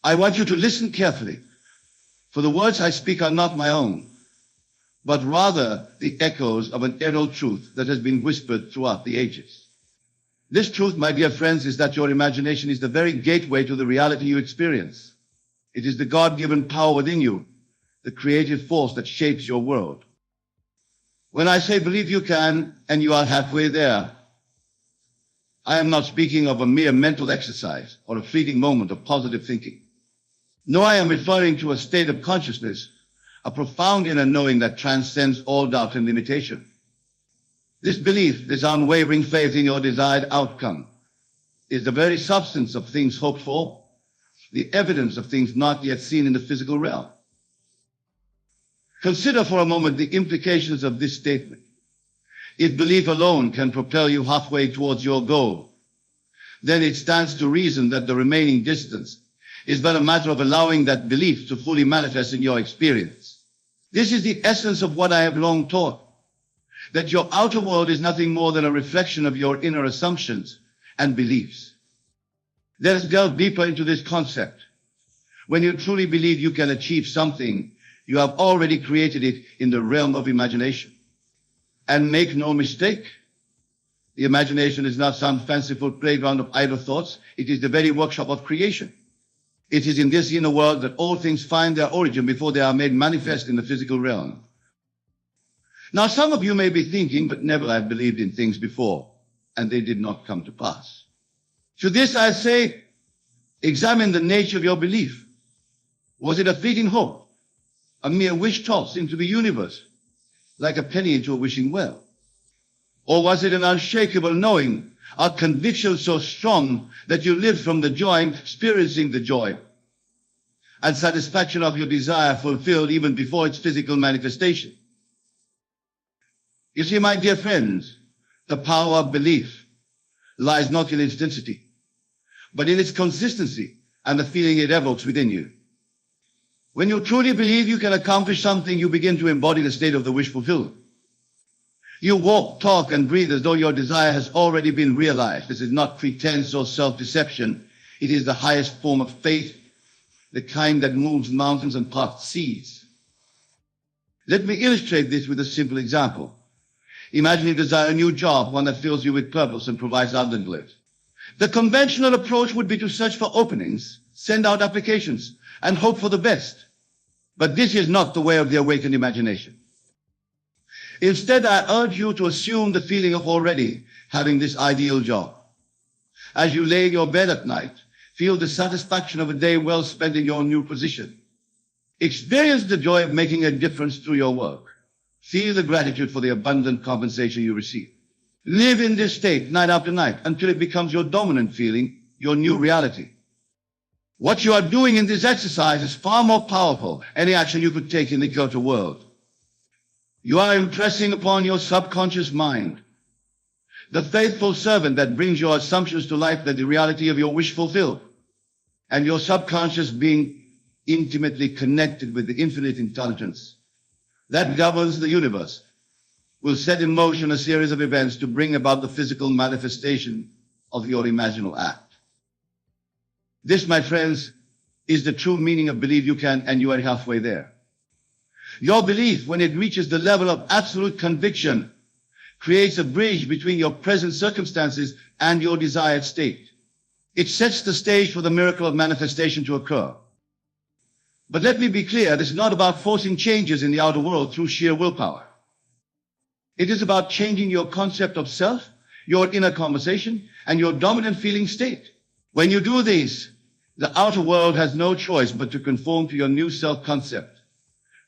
I want you to listen carefully, for the words I speak are not my own, but rather the echoes of an eternal truth that has been whispered throughout the ages. This truth, my dear friends, is that your imagination is the very gateway to the reality you experience. It is the God-given power within you, the creative force that shapes your world. When I say believe you can, and you are halfway there, I am not speaking of a mere mental exercise or a fleeting moment of positive thinking. No, I am referring to a state of consciousness, a profound inner knowing that transcends all doubt and limitation. This belief, this unwavering faith in your desired outcome, is the very substance of things hoped for, the evidence of things not yet seen in the physical realm. Consider for a moment the implications of this statement. If belief alone can propel you halfway towards your goal, then it stands to reason that the remaining distance is but a matter of allowing that belief to fully manifest in your experience. This is the essence of what I have long taught, that your outer world is nothing more than a reflection of your inner assumptions and beliefs. Let us delve deeper into this concept. When you truly believe you can achieve something, you have already created it in the realm of imagination. And make no mistake, the imagination is not some fanciful playground of idle thoughts. It is the very workshop of creation. It is in this inner world that all things find their origin before they are made manifest in the physical realm. Now, some of you may be thinking, but never have believed in things before, and they did not come to pass. To this I say, examine the nature of your belief. Was it a fleeting hope, a mere wish tossed into the universe, like a penny into a wishing well? Or was it an unshakable knowing, a conviction so strong that you lived from the joy, experiencing the joy and satisfaction of your desire fulfilled even before its physical manifestation? You see, my dear friends, the power of belief lies not in its density, but in its consistency and the feeling it evokes within you. When you truly believe you can accomplish something, you begin to embody the state of the wish fulfilled. You walk, talk, and breathe as though your desire has already been realized. This is not pretense or self-deception. It is the highest form of faith, the kind that moves mountains and parts seas. Let me illustrate this with a simple example. Imagine you desire a new job, one that fills you with purpose and provides outlets. The conventional approach would be to search for openings, send out applications, and hope for the best. But this is not the way of the awakened imagination. Instead, I urge you to assume the feeling of already having this ideal job. As you lay in your bed at night, feel the satisfaction of a day well spent in your new position. Experience the joy of making a difference through your work. Feel the gratitude for the abundant compensation you receive. Live in this state night after night until it becomes your dominant feeling, your new reality. What you are doing in this exercise is far more powerful than any action you could take in the outer world. You are impressing upon your subconscious mind, the faithful servant that brings your assumptions to life, that the reality of your wish fulfilled, and your subconscious being intimately connected with the infinite intelligence that governs the universe will set in motion a series of events to bring about the physical manifestation of your imaginal act. This, my friends, is the true meaning of believe you can, and you are halfway there. Your belief, when it reaches the level of absolute conviction, creates a bridge between your present circumstances and your desired state. It sets the stage for the miracle of manifestation to occur. But let me be clear, this is not about forcing changes in the outer world through sheer willpower. It is about changing your concept of self, your inner conversation, and your dominant feeling state. When you do this, the outer world has no choice but to conform to your new self-concept.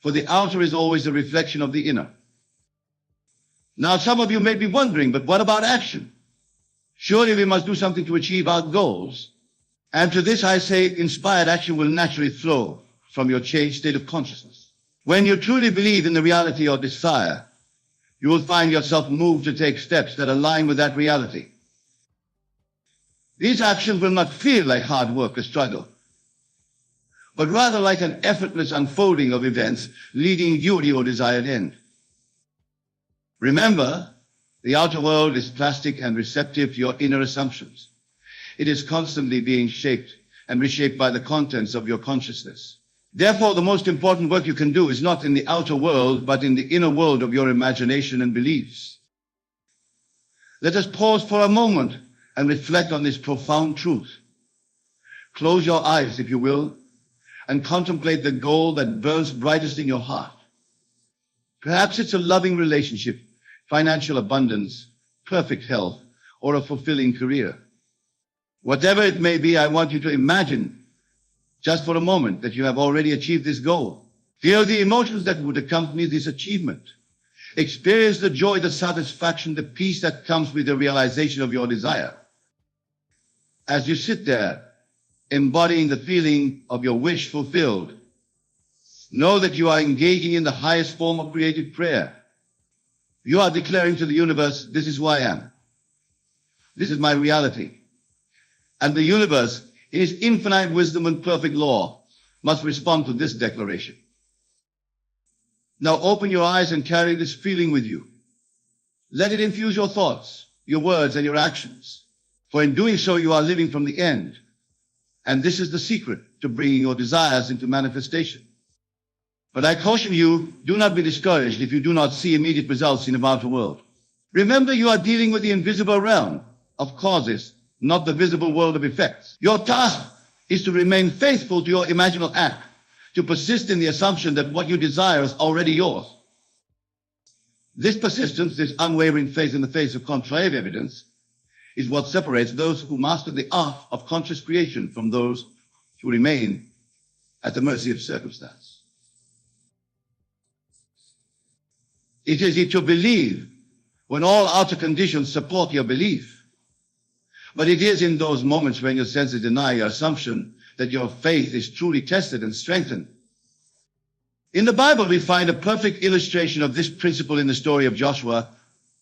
For the outer is always a reflection of the inner. Now, some of you may be wondering, but what about action? Surely we must do something to achieve our goals. And to this I say, inspired action will naturally flow from your changed state of consciousness. When you truly believe in the reality of desire, you will find yourself moved to take steps that align with that reality. These actions will not feel like hard work or struggle, but rather like an effortless unfolding of events leading you to your desired end. Remember, the outer world is plastic and receptive to your inner assumptions. It is constantly being shaped and reshaped by the contents of your consciousness. Therefore, the most important work you can do is not in the outer world, but in the inner world of your imagination and beliefs. Let us pause for a moment and reflect on this profound truth. Close your eyes, if you will, and contemplate the goal that burns brightest in your heart. Perhaps it's a loving relationship, financial abundance, perfect health, or a fulfilling career. Whatever it may be, I want you to imagine, just for a moment, that you have already achieved this goal. Feel the emotions that would accompany this achievement. Experience the joy, the satisfaction, the peace that comes with the realization of your desire. As you sit there, embodying the feeling of your wish fulfilled, know that you are engaging in the highest form of creative prayer. You are declaring to the universe, this is who I am. This is my reality. And the universe, in its infinite wisdom and perfect law, must respond to this declaration. Now open your eyes and carry this feeling with you. Let it infuse your thoughts, your words, and your actions. For in doing so, you are living from the end. And this is the secret to bringing your desires into manifestation. But I caution you, do not be discouraged if you do not see immediate results in the outer world. Remember, you are dealing with the invisible realm of causes, not the visible world of effects. Your task is to remain faithful to your imaginal act, to persist in the assumption that what you desire is already yours. This persistence, this unwavering faith in the face of contrary evidence, is what separates those who master the art of conscious creation from those who remain at the mercy of circumstance. It is easy to believe when all outer conditions support your belief. But it is in those moments when your senses deny your assumption that your faith is truly tested and strengthened. In the Bible, we find a perfect illustration of this principle in the story of Joshua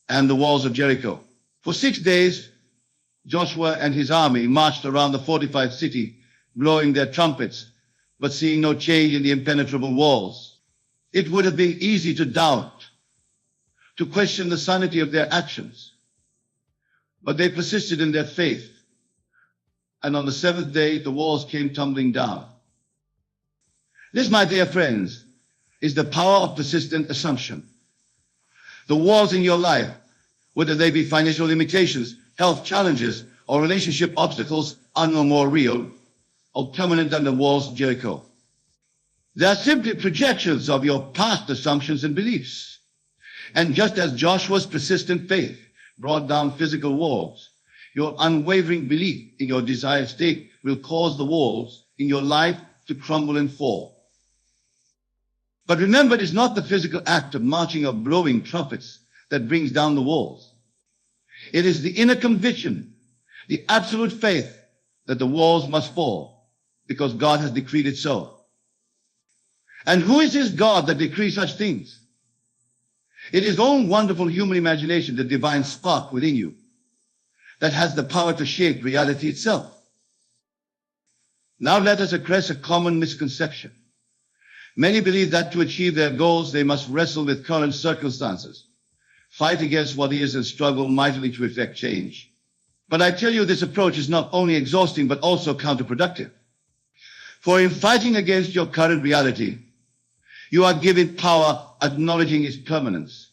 and the walls of Jericho. For 6 days, Joshua and his army marched around the fortified city, blowing their trumpets, but seeing no change in the impenetrable walls. It would have been easy to doubt, to question the sanity of their actions. But they persisted in their faith. And on the 7th day, the walls came tumbling down. This, my dear friends, is the power of persistent assumption. The walls in your life, whether they be financial limitations, health challenges, or relationship obstacles, are no more real or permanent than the walls of Jericho. They are simply projections of your past assumptions and beliefs. And just as Joshua's persistent faith brought down physical walls, your unwavering belief in your desired state will cause the walls in your life to crumble and fall. But remember, it is not the physical act of marching or blowing trumpets that brings down the walls. It is the inner conviction, the absolute faith that the walls must fall because God has decreed it so. And who is this God that decrees such things? It is own wonderful human imagination, the divine spark within you, that has the power to shape reality itself. Now let us address a common misconception. Many believe that to achieve their goals, they must wrestle with current circumstances, fight against what is, and struggle mightily to effect change. But I tell you, this approach is not only exhausting, but also counterproductive. For in fighting against your current reality, you are given power acknowledging its permanence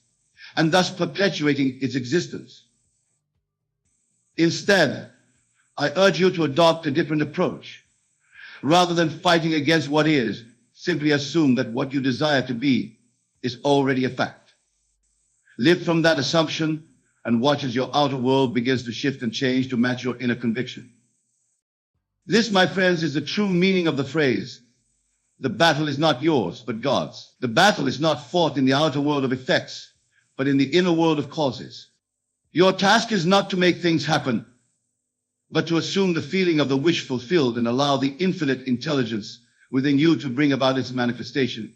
and thus perpetuating its existence. Instead, I urge you to adopt a different approach. Rather than fighting against what is, simply assume that what you desire to be is already a fact. Live from that assumption and watch as your outer world begins to shift and change to match your inner conviction. This, my friends, is the true meaning of the phrase, the battle is not yours, but God's. The battle is not fought in the outer world of effects, but in the inner world of causes. Your task is not to make things happen, but to assume the feeling of the wish fulfilled and allow the infinite intelligence within you to bring about its manifestation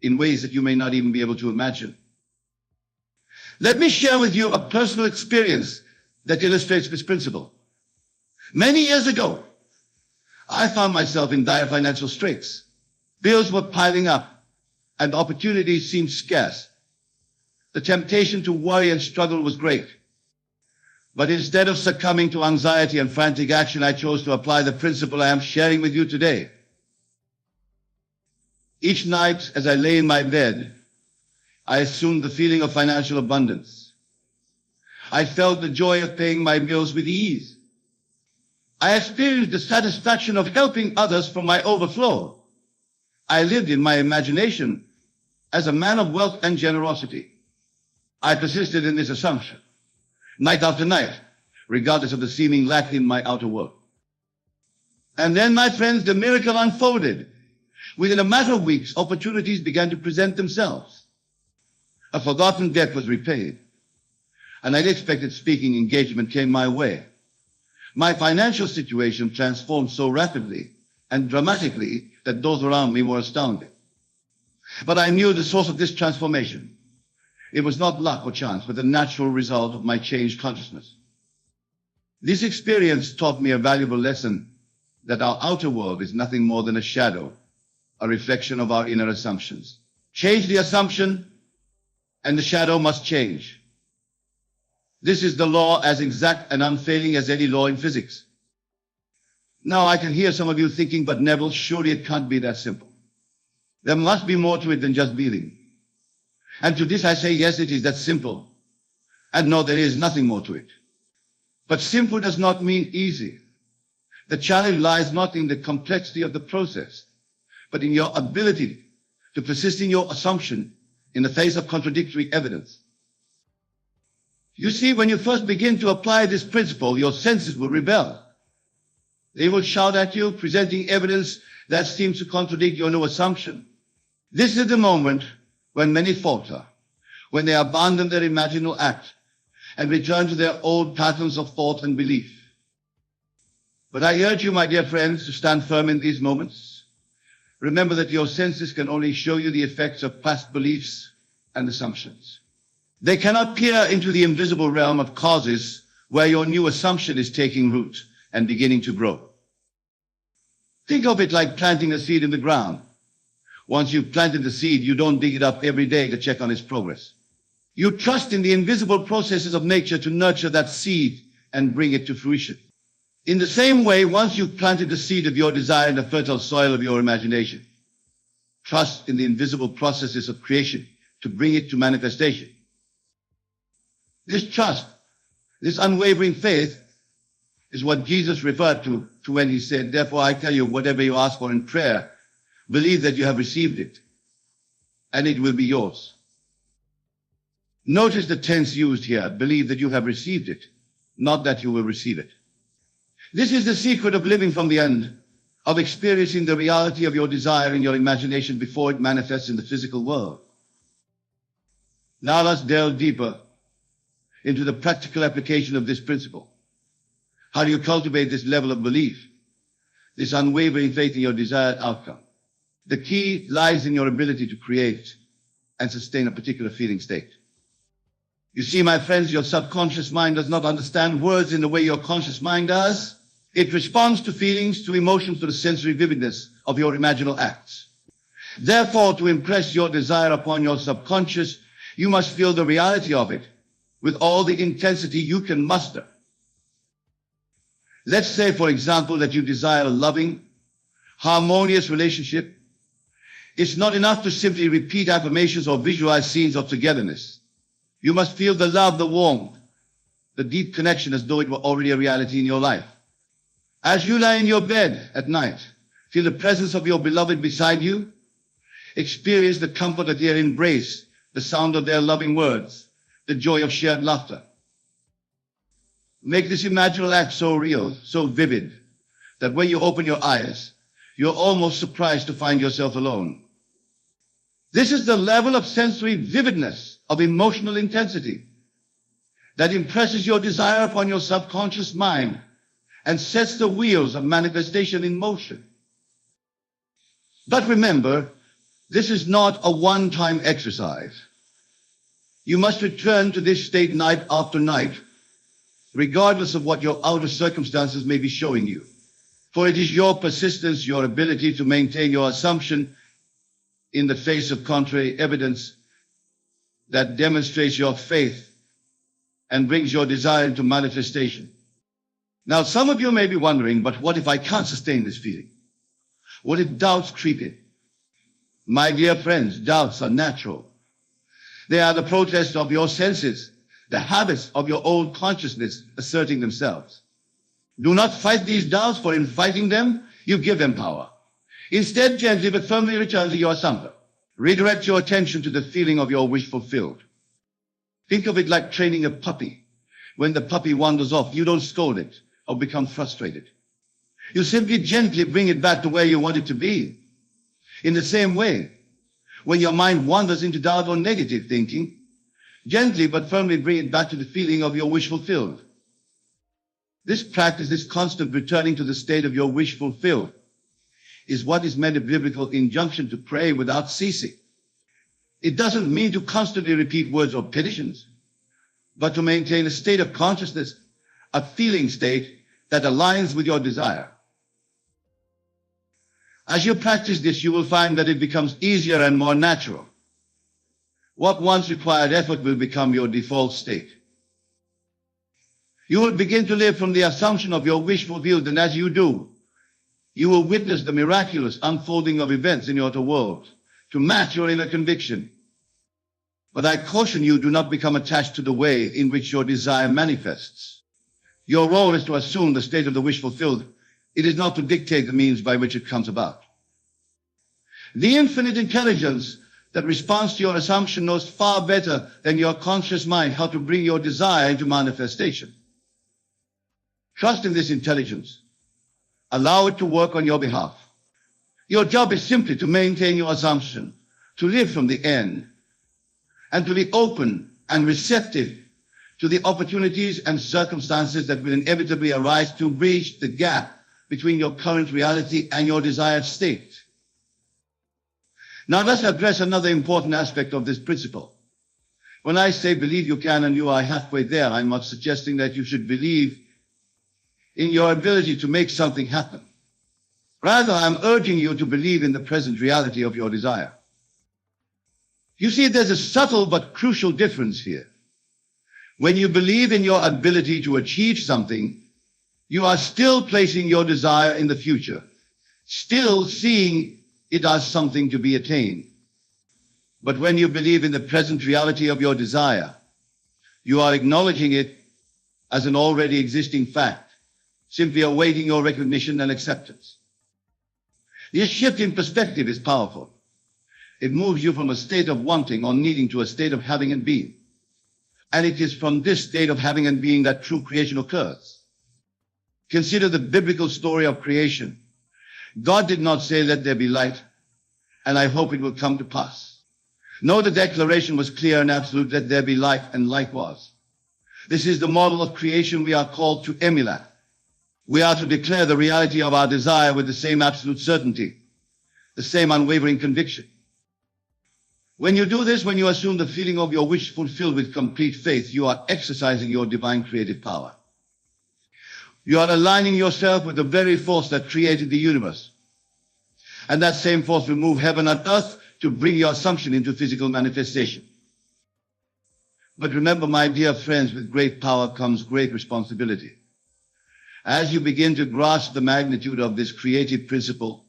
in ways that you may not even be able to imagine. Let me share with you a personal experience that illustrates this principle. Many years ago, I found myself in dire financial straits. Bills were piling up, and opportunities seemed scarce. The temptation to worry and struggle was great. But instead of succumbing to anxiety and frantic action, I chose to apply the principle I am sharing with you today. Each night as I lay in my bed, I assumed the feeling of financial abundance. I felt the joy of paying my bills with ease. I experienced the satisfaction of helping others from my overflow. I lived in my imagination as a man of wealth and generosity. I persisted in this assumption, night after night, regardless of the seeming lack in my outer world. And then, my friends, the miracle unfolded. Within a matter of weeks, opportunities began to present themselves. A forgotten debt was repaid. An unexpected speaking engagement came my way. My financial situation transformed so rapidly and dramatically that those around me were astounded. But I knew the source of this transformation. It was not luck or chance, but the natural result of my changed consciousness. This experience taught me a valuable lesson that our outer world is nothing more than a shadow, a reflection of our inner assumptions. Change the assumption, and the shadow must change. This is the law as exact and unfailing as any law in physics. Now I can hear some of you thinking, but Neville, surely it can't be that simple. There must be more to it than just believing. And to this I say, yes, it is that simple. And no, there is nothing more to it. But simple does not mean easy. The challenge lies not in the complexity of the process, but in your ability to persist in your assumption in the face of contradictory evidence. You see, when you first begin to apply this principle, your senses will rebel. They will shout at you, presenting evidence that seems to contradict your new assumption. This is the moment when many falter, when they abandon their imaginal act and return to their old patterns of thought and belief. But I urge you, my dear friends, to stand firm in these moments. Remember that your senses can only show you the effects of past beliefs and assumptions. They cannot peer into the invisible realm of causes where your new assumption is taking root and beginning to grow. Think of it like planting a seed in the ground. Once you've planted the seed, you don't dig it up every day to check on its progress. You trust in the invisible processes of nature to nurture that seed and bring it to fruition. In the same way, once you've planted the seed of your desire in the fertile soil of your imagination, trust in the invisible processes of creation to bring it to manifestation. This trust, this unwavering faith, is what Jesus referred to when he said, therefore I tell you, whatever you ask for in prayer, believe that you have received it, and it will be yours. Notice the tense used here, believe that you have received it, not that you will receive it. This is the secret of living from the end, of experiencing the reality of your desire in your imagination before it manifests in the physical world. Now let's delve deeper into the practical application of this principle. How do you cultivate this level of belief, this unwavering faith in your desired outcome? The key lies in your ability to create and sustain a particular feeling state. You see, my friends, your subconscious mind does not understand words in the way your conscious mind does. It responds to feelings, to emotions, to the sensory vividness of your imaginal acts. Therefore, to impress your desire upon your subconscious, you must feel the reality of it with all the intensity you can muster. Let's say, for example, that you desire a loving, harmonious relationship. It's not enough to simply repeat affirmations or visualize scenes of togetherness. You must feel the love, the warmth, the deep connection as though it were already a reality in your life. As you lie in your bed at night, feel the presence of your beloved beside you. Experience the comfort of their embrace, the sound of their loving words, the joy of shared laughter. Make this imaginal act so real, so vivid, that when you open your eyes, you're almost surprised to find yourself alone. This is the level of sensory vividness, of emotional intensity, that impresses your desire upon your subconscious mind and sets the wheels of manifestation in motion. But remember, this is not a one-time exercise. You must return to this state night after night, regardless of what your outer circumstances may be showing you. For it is your persistence, your ability to maintain your assumption in the face of contrary evidence that demonstrates your faith and brings your desire into manifestation. Now, some of you may be wondering, but what if I can't sustain this feeling? What if doubts creep in? My dear friends, doubts are natural. They are the protests of your senses, the habits of your old consciousness asserting themselves. Do not fight these doubts, for in fighting them, you give them power. Instead, gently but firmly return to your center. Redirect your attention to the feeling of your wish fulfilled. Think of it like training a puppy. When the puppy wanders off, you don't scold it or become frustrated. You simply gently bring it back to where you want it to be. In the same way, when your mind wanders into doubt or negative thinking, gently but firmly bring it back to the feeling of your wish fulfilled. This practice, this constant returning to the state of your wish fulfilled, is what is meant a biblical injunction to pray without ceasing. It doesn't mean to constantly repeat words or petitions, but to maintain a state of consciousness, a feeling state that aligns with your desire. As you practice this, you will find that it becomes easier and more natural. What once required effort will become your default state. You will begin to live from the assumption of your wish fulfilled, and as you do, you will witness the miraculous unfolding of events in your outer world to match your inner conviction. But I caution you, do not become attached to the way in which your desire manifests. Your role is to assume the state of the wish fulfilled. It is not to dictate the means by which it comes about. The infinite intelligence that responds to your assumption knows far better than your conscious mind how to bring your desire into manifestation. Trust in this intelligence. Allow it to work on your behalf. Your job is simply to maintain your assumption, to live from the end, and to be open and receptive to the opportunities and circumstances that will inevitably arise to bridge the gap between your current reality and your desired state. Now let's address another important aspect of this principle. When I say believe you can and you are halfway there, I'm not suggesting that you should believe in your ability to make something happen. Rather, I'm urging you to believe in the present reality of your desire. You see, there's a subtle but crucial difference here. When you believe in your ability to achieve something, you are still placing your desire in the future, still seeing it as something to be attained. But when you believe in the present reality of your desire, you are acknowledging it as an already existing fact, simply awaiting your recognition and acceptance. This shift in perspective is powerful. It moves you from a state of wanting or needing to a state of having and being. And it is from this state of having and being that true creation occurs. Consider the biblical story of creation. God did not say, "Let there be light," and I hope it will come to pass. No, the declaration was clear and absolute: "Let there be light," and light was. This is the model of creation we are called to emulate. We are to declare the reality of our desire with the same absolute certainty, the same unwavering conviction. When you do this, when you assume the feeling of your wish fulfilled with complete faith, you are exercising your divine creative power. You are aligning yourself with the very force that created the universe. And that same force will move heaven and earth to bring your assumption into physical manifestation. But remember, my dear friends, with great power comes great responsibility. As you begin to grasp the magnitude of this creative principle,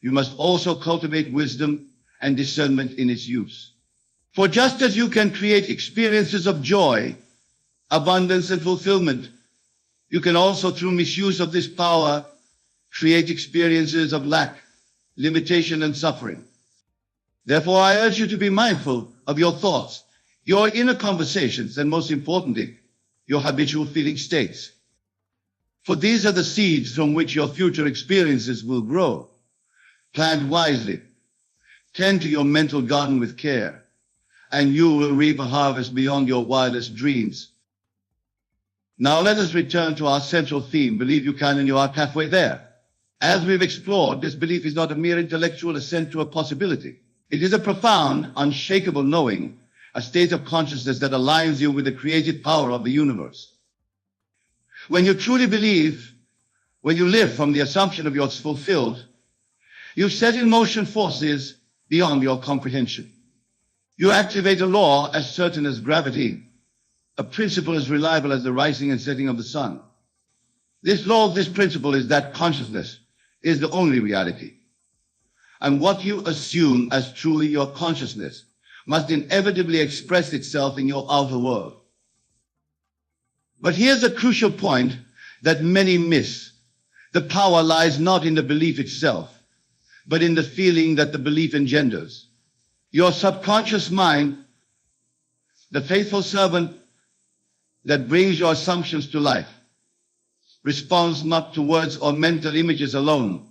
you must also cultivate wisdom and discernment in its use. For just as you can create experiences of joy, abundance, and fulfillment, you can also, through misuse of this power, create experiences of lack, limitation, and suffering. Therefore, I urge you to be mindful of your thoughts, your inner conversations, and most importantly, your habitual feeling states. For these are the seeds from which your future experiences will grow. Plant wisely. Tend to your mental garden with care, and you will reap a harvest beyond your wildest dreams. Now let us return to our central theme: believe you can and you are halfway there. As we've explored, this belief is not a mere intellectual assent to a possibility. It is a profound, unshakable knowing, a state of consciousness that aligns you with the creative power of the universe. When you truly believe, when you live from the assumption of yours fulfilled, you set in motion forces beyond your comprehension. You activate a law as certain as gravity, a principle as reliable as the rising and setting of the sun. This law of this principle is that consciousness is the only reality. And what you assume as truly your consciousness must inevitably express itself in your outer world. But here's a crucial point that many miss. The power lies not in the belief itself, but in the feeling that the belief engenders. Your subconscious mind, the faithful servant that brings your assumptions to life, responds not to words or mental images alone,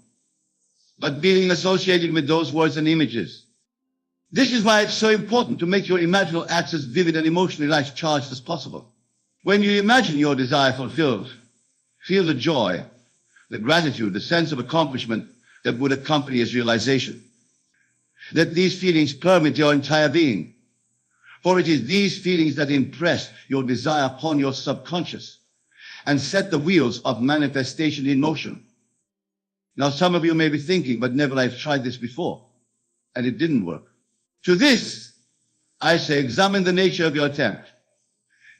but being associated with those words and images. This is why it's so important to make your imaginal acts as vivid and emotionally charged as possible. When you imagine your desire fulfilled, feel the joy, the gratitude, the sense of accomplishment that would accompany its realization. Let these feelings permeate your entire being, for it is these feelings that impress your desire upon your subconscious and set the wheels of manifestation in motion. Now, some of you may be thinking, but Neville, I've tried this before, and it didn't work. To this, I say, examine the nature of your attempt.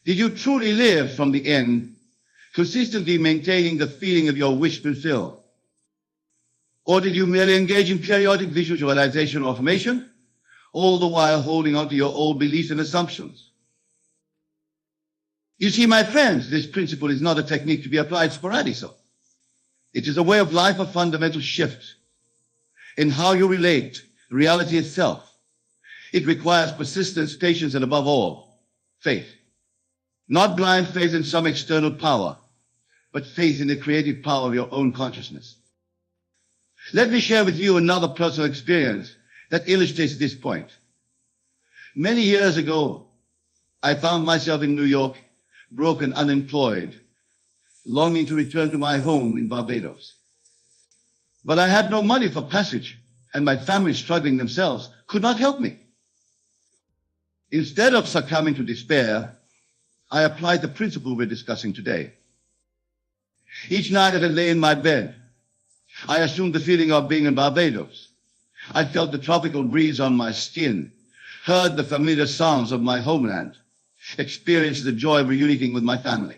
Did you truly live from the end, consistently maintaining the feeling of your wish fulfilled? Or did you merely engage in periodic visualization or affirmation, all the while holding on to your old beliefs and assumptions? You see, my friends, this principle is not a technique to be applied sporadically. It is a way of life, a fundamental shift in how you relate to reality itself. It requires persistence, patience, and above all, faith. Not blind faith in some external power, but faith in the creative power of your own consciousness. Let me share with you another personal experience that illustrates this point. Many years ago, I found myself in New York, broke and unemployed, longing to return to my home in Barbados. But I had no money for passage, and my family, struggling themselves, could not help me. Instead of succumbing to despair, I applied the principle we're discussing today. Each night as I lay in my bed, I assumed the feeling of being in Barbados. I felt the tropical breeze on my skin, heard the familiar sounds of my homeland, experienced the joy of reuniting with my family.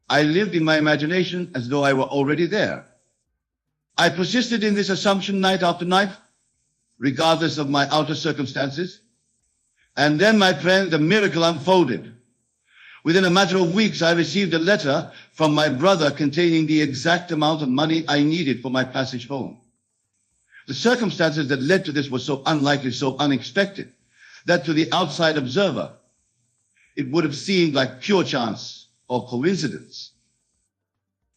I lived in my imagination as though I were already there. I persisted in this assumption night after night, regardless of my outer circumstances. And then, my friend, the miracle unfolded. Within a matter of weeks, I received a letter from my brother containing the exact amount of money I needed for my passage home. The circumstances that led to this were so unlikely, so unexpected, that to the outside observer, it would have seemed like pure chance or coincidence.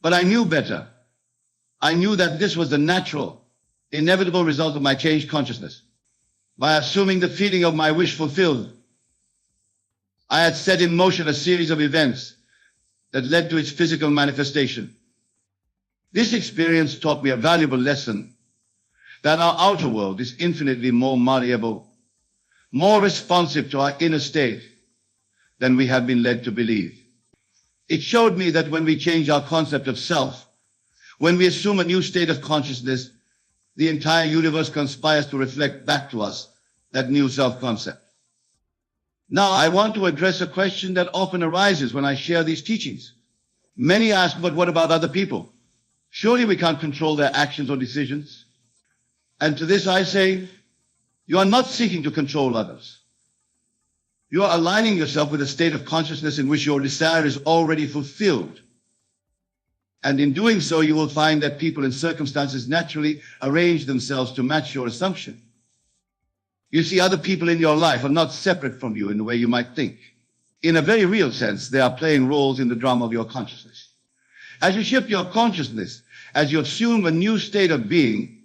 But I knew better. I knew that this was the natural, inevitable result of my changed consciousness. By assuming the feeling of my wish fulfilled, I had set in motion a series of events that led to its physical manifestation. This experience taught me a valuable lesson that our outer world is infinitely more malleable, more responsive to our inner state than we have been led to believe. It showed me that when we change our concept of self, when we assume a new state of consciousness, the entire universe conspires to reflect back to us that new self-concept. Now, I want to address a question that often arises when I share these teachings. Many ask, but what about other people? Surely we can't control their actions or decisions. And to this I say, you are not seeking to control others. You are aligning yourself with a state of consciousness in which your desire is already fulfilled. And in doing so, you will find that people and circumstances naturally arrange themselves to match your assumption. You see, other people in your life are not separate from you in the way you might think. In a very real sense, they are playing roles in the drama of your consciousness. As you shift your consciousness, as you assume a new state of being,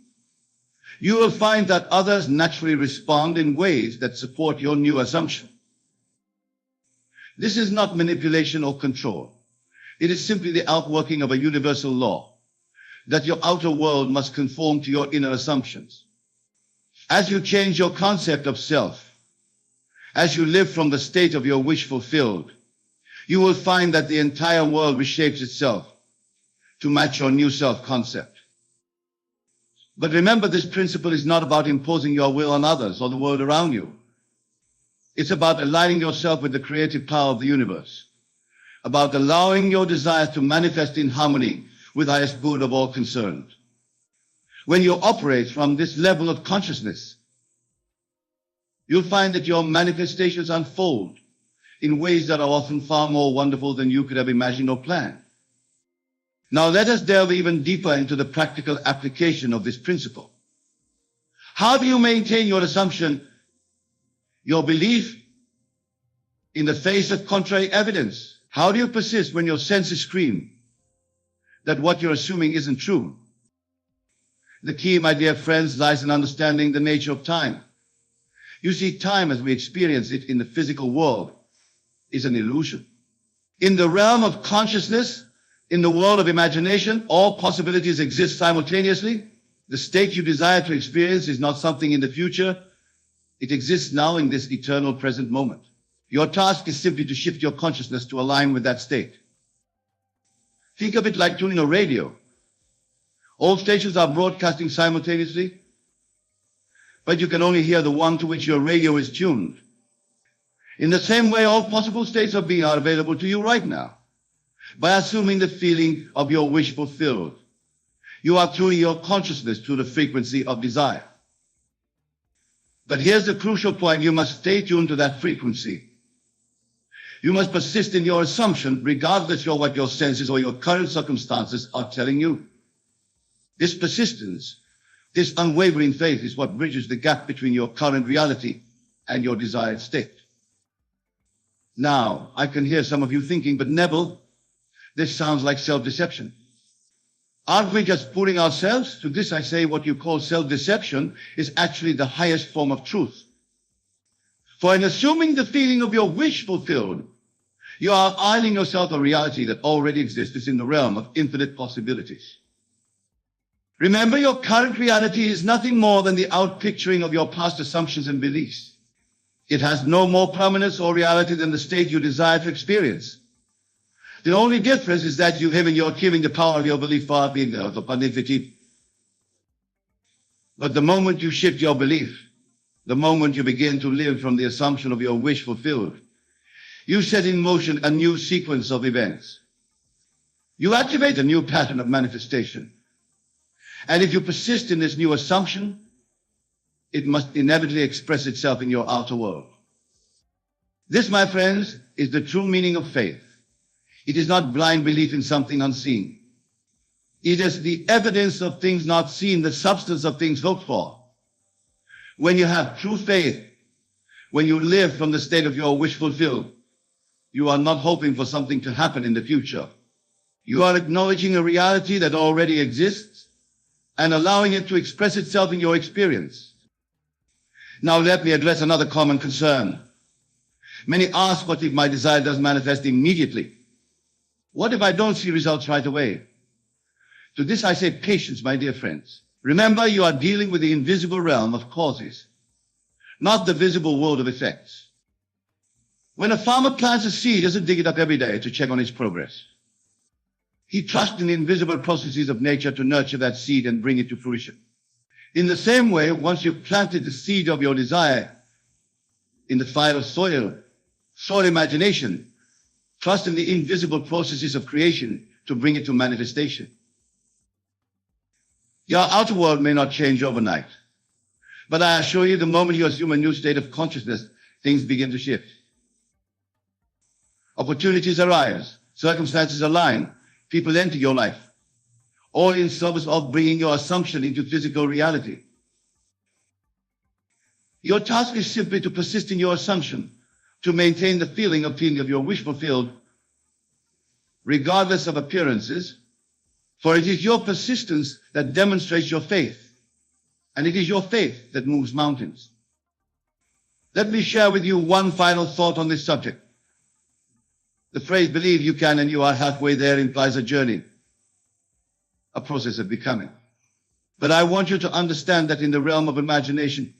you will find that others naturally respond in ways that support your new assumption. This is not manipulation or control. It is simply the outworking of a universal law, that your outer world must conform to your inner assumptions. As you change your concept of self, as you live from the state of your wish fulfilled, you will find that the entire world reshapes itself to match your new self-concept. But remember, this principle is not about imposing your will on others or the world around you. It's about aligning yourself with the creative power of the universe, about allowing your desires to manifest in harmony with the highest good of all concerned. When you operate from this level of consciousness, you'll find that your manifestations unfold in ways that are often far more wonderful than you could have imagined or planned. Now let us delve even deeper into the practical application of this principle. How do you maintain your assumption, your belief, in the face of contrary evidence? How do you persist when your senses scream that what you're assuming isn't true? The key, my dear friends, lies in understanding the nature of time. You see, time as we experience it in the physical world is an illusion. In the realm of consciousness, in the world of imagination, all possibilities exist simultaneously. The state you desire to experience is not something in the future. It exists now in this eternal present moment. Your task is simply to shift your consciousness to align with that state. Think of it like tuning a radio. All stations are broadcasting simultaneously, but you can only hear the one to which your radio is tuned. In the same way, all possible states of being are available to you right now. By assuming the feeling of your wish fulfilled, you are tuning your consciousness to the frequency of desire. But here's the crucial point: you must stay tuned to that frequency. You must persist in your assumption, regardless of what your senses or your current circumstances are telling you. This persistence, this unwavering faith is what bridges the gap between your current reality and your desired state. Now, I can hear some of you thinking, but Neville, this sounds like self-deception. Aren't we just fooling ourselves? To this I say, what you call self-deception is actually the highest form of truth. For in assuming the feeling of your wish fulfilled, you are isling yourself a reality that already exists in the realm of infinite possibilities. Remember, your current reality is nothing more than the outpicturing of your past assumptions and beliefs. It has no more permanence or reality than the state you desire to experience. The only difference is that you're giving the power of your belief far beyond upon infinity. But the moment you shift your belief, the moment you begin to live from the assumption of your wish fulfilled, you set in motion a new sequence of events. You activate a new pattern of manifestation. And if you persist in this new assumption, it must inevitably express itself in your outer world. This, my friends, is the true meaning of faith. It is not blind belief in something unseen. It is the evidence of things not seen, the substance of things hoped for. When you have true faith, when you live from the state of your wish fulfilled, you are not hoping for something to happen in the future. You are acknowledging a reality that already exists and allowing it to express itself in your experience. Now let me address another common concern. Many ask, what if my desire doesn't manifest immediately? What if I don't see results right away? To this I say, patience, my dear friends. Remember, you are dealing with the invisible realm of causes, not the visible world of effects. When a farmer plants a seed, he doesn't dig it up every day to check on its progress. He trusts in the invisible processes of nature to nurture that seed and bring it to fruition. In the same way, once you've planted the seed of your desire in the fire of soil imagination, trust in the invisible processes of creation to bring it to manifestation. Your outer world may not change overnight, but I assure you, the moment you assume a new state of consciousness, things begin to shift. Opportunities arise, circumstances align, people enter your life, all in service of bringing your assumption into physical reality. Your task is simply to persist in your assumption, to maintain the feeling of your wish fulfilled, regardless of appearances, for it is your persistence that demonstrates your faith, and it is your faith that moves mountains. Let me share with you one final thought on this subject. The phrase, believe you can and you are halfway there, implies a journey, a process of becoming. But I want you to understand that in the realm of imagination,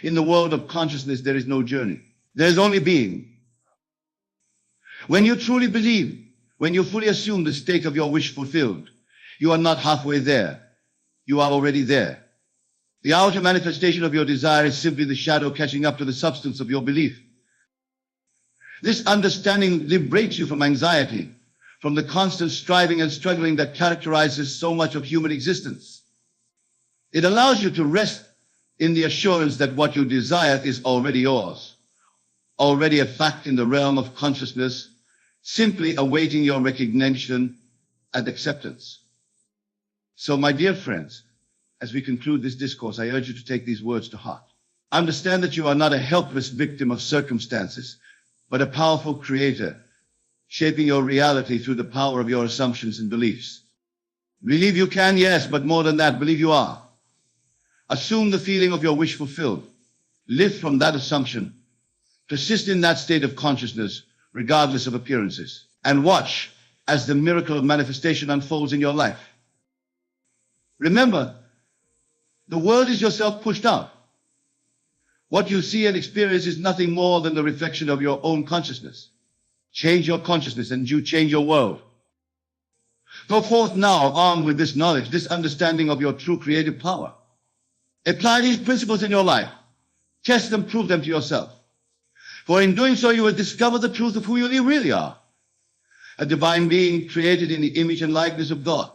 in the world of consciousness, there is no journey. There is only being. When you truly believe, when you fully assume the state of your wish fulfilled, you are not halfway there. You are already there. The outer manifestation of your desire is simply the shadow catching up to the substance of your belief. This understanding liberates you from anxiety, from the constant striving and struggling that characterizes so much of human existence. It allows you to rest in the assurance that what you desire is already yours, already a fact in the realm of consciousness, simply awaiting your recognition and acceptance. So, my dear friends, as we conclude this discourse, I urge you to take these words to heart. Understand that you are not a helpless victim of circumstances, but a powerful creator, shaping your reality through the power of your assumptions and beliefs. Believe you can, yes, but more than that, believe you are. Assume the feeling of your wish fulfilled. Live from that assumption. Persist in that state of consciousness, regardless of appearances. And watch as the miracle of manifestation unfolds in your life. Remember, the world is yourself pushed out. What you see and experience is nothing more than the reflection of your own consciousness. Change your consciousness and you change your world. Go forth now armed with this knowledge, this understanding of your true creative power. Apply these principles in your life. Test them, prove them to yourself. For in doing so, you will discover the truth of who you really are. A divine being created in the image and likeness of God,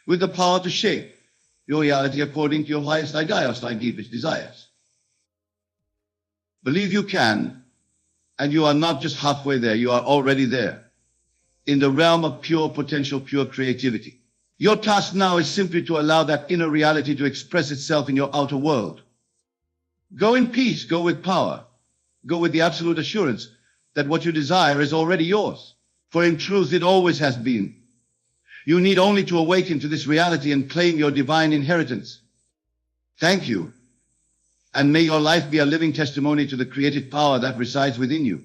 with the power to shape your reality according to your highest ideals, thy deepest desires. Believe you can, and you are not just halfway there, you are already there, in the realm of pure potential, pure creativity. Your task now is simply to allow that inner reality to express itself in your outer world. Go in peace, go with power, go with the absolute assurance that what you desire is already yours. For in truth, it always has been. You need only to awaken to this reality and claim your divine inheritance. Thank you. And may your life be a living testimony to the creative power that resides within you.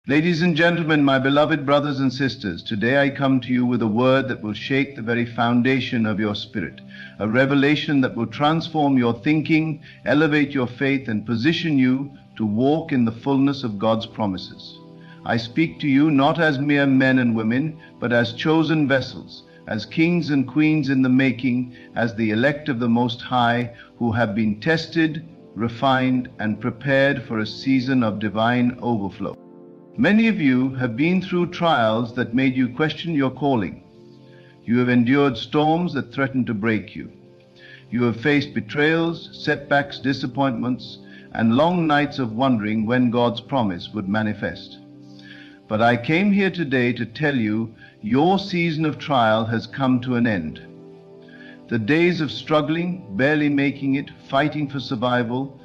Ladies and gentlemen, my beloved brothers and sisters, today I come to you with a word that will shake the very foundation of your spirit, a revelation that will transform your thinking, elevate your faith, and position you to walk in the fullness of God's promises. I speak to you not as mere men and women, but as chosen vessels, as kings and queens in the making, as the elect of the Most High, who have been tested, refined, and prepared for a season of divine overflow. Many of you have been through trials that made you question your calling. You have endured storms that threatened to break you. You have faced betrayals, setbacks, disappointments, and long nights of wondering when God's promise would manifest. But I came here today to tell you your season of trial has come to an end. The days of struggling, barely making it, fighting for survival,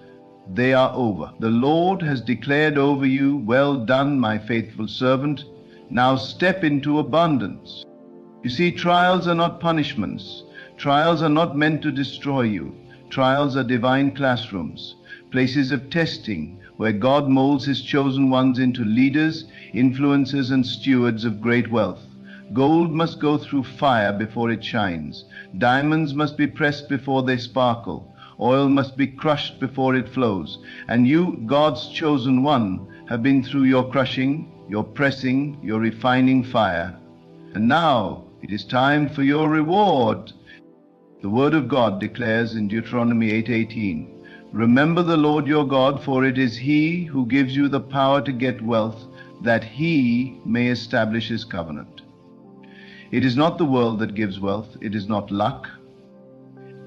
they are over. The Lord has declared over you, "Well done, my faithful servant. Now step into abundance." You see, trials are not punishments. Trials are not meant to destroy you. Trials are divine classrooms, places of testing, where God molds his chosen ones into leaders, influencers, and stewards of great wealth. Gold must go through fire before it shines. Diamonds must be pressed before they sparkle. Oil must be crushed before it flows. And you, God's chosen one, have been through your crushing, your pressing, your refining fire. And now it is time for your reward. The word of God declares in Deuteronomy 8:18, "Remember the Lord your God, for it is he who gives you the power to get wealth, that he may establish his covenant." It is not the world that gives wealth. It is not luck.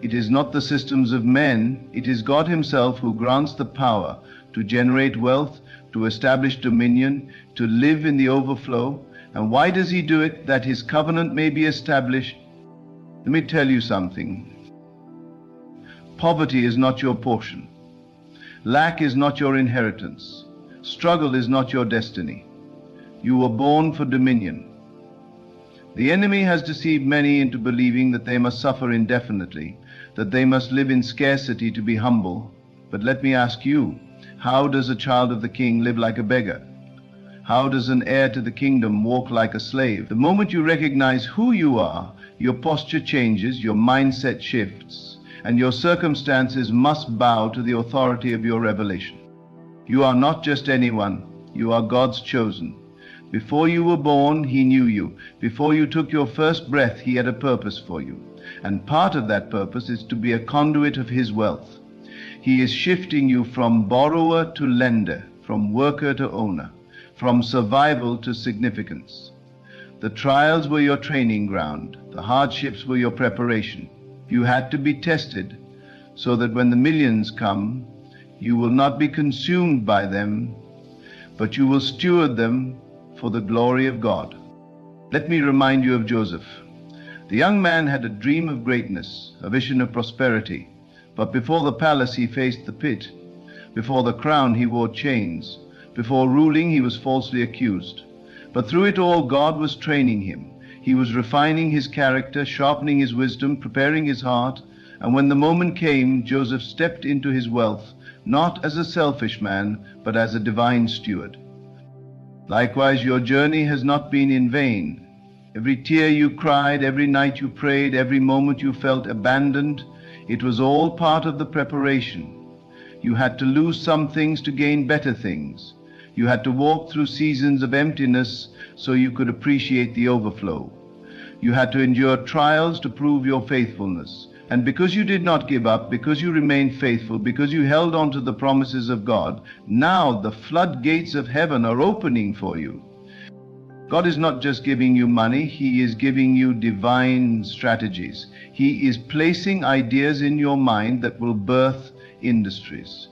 It is not the systems of men. It is God himself who grants the power to generate wealth, to establish dominion, to live in the overflow. And why does he do it? That his covenant may be established. Let me tell you something. Poverty is not your portion. Lack is not your inheritance. Struggle is not your destiny. You were born for dominion. The enemy has deceived many into believing that they must suffer indefinitely, that they must live in scarcity to be humble. But let me ask you, how does a child of the king live like a beggar? How does an heir to the kingdom walk like a slave? The moment you recognize who you are, your posture changes, your mindset shifts, and your circumstances must bow to the authority of your revelation. You are not just anyone. You are God's chosen. Before you were born, he knew you. Before you took your first breath, he had a purpose for you. And part of that purpose is to be a conduit of His wealth. He is shifting you from borrower to lender, from worker to owner, from survival to significance. The trials were your training ground. The hardships were your preparation. You had to be tested so that when the millions come, you will not be consumed by them, but you will steward them for the glory of God. Let me remind you of Joseph. The young man had a dream of greatness, a vision of prosperity, but before the palace he faced the pit. Before the crown he wore chains. Before ruling he was falsely accused. But through it all God was training him. He was refining his character, sharpening his wisdom, preparing his heart, and when the moment came, Joseph stepped into his wealth, not as a selfish man, but as a divine steward. Likewise, your journey has not been in vain. Every tear you cried, every night you prayed, every moment you felt abandoned, it was all part of the preparation. You had to lose some things to gain better things. You had to walk through seasons of emptiness so you could appreciate the overflow. You had to endure trials to prove your faithfulness. And because you did not give up, because you remained faithful, because you held on to the promises of God, now the floodgates of heaven are opening for you. God is not just giving you money, He is giving you divine strategies. He is placing ideas in your mind that will birth industries.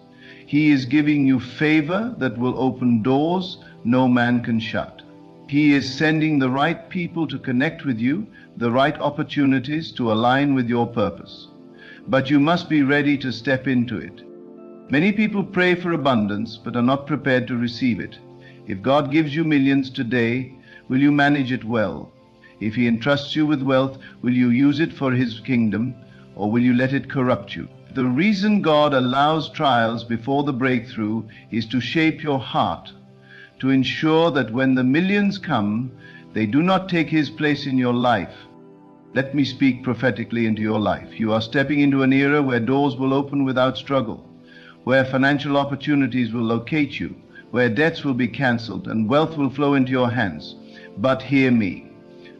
He is giving you favor that will open doors no man can shut. He is sending the right people to connect with you, the right opportunities to align with your purpose. But you must be ready to step into it. Many people pray for abundance but are not prepared to receive it. If God gives you millions today, will you manage it well? If He entrusts you with wealth, will you use it for His kingdom, or will you let it corrupt you? The reason God allows trials before the breakthrough is to shape your heart, to ensure that when the millions come, they do not take His place in your life. Let me speak prophetically into your life. You are stepping into an era where doors will open without struggle, where financial opportunities will locate you, where debts will be cancelled and wealth will flow into your hands. But hear me.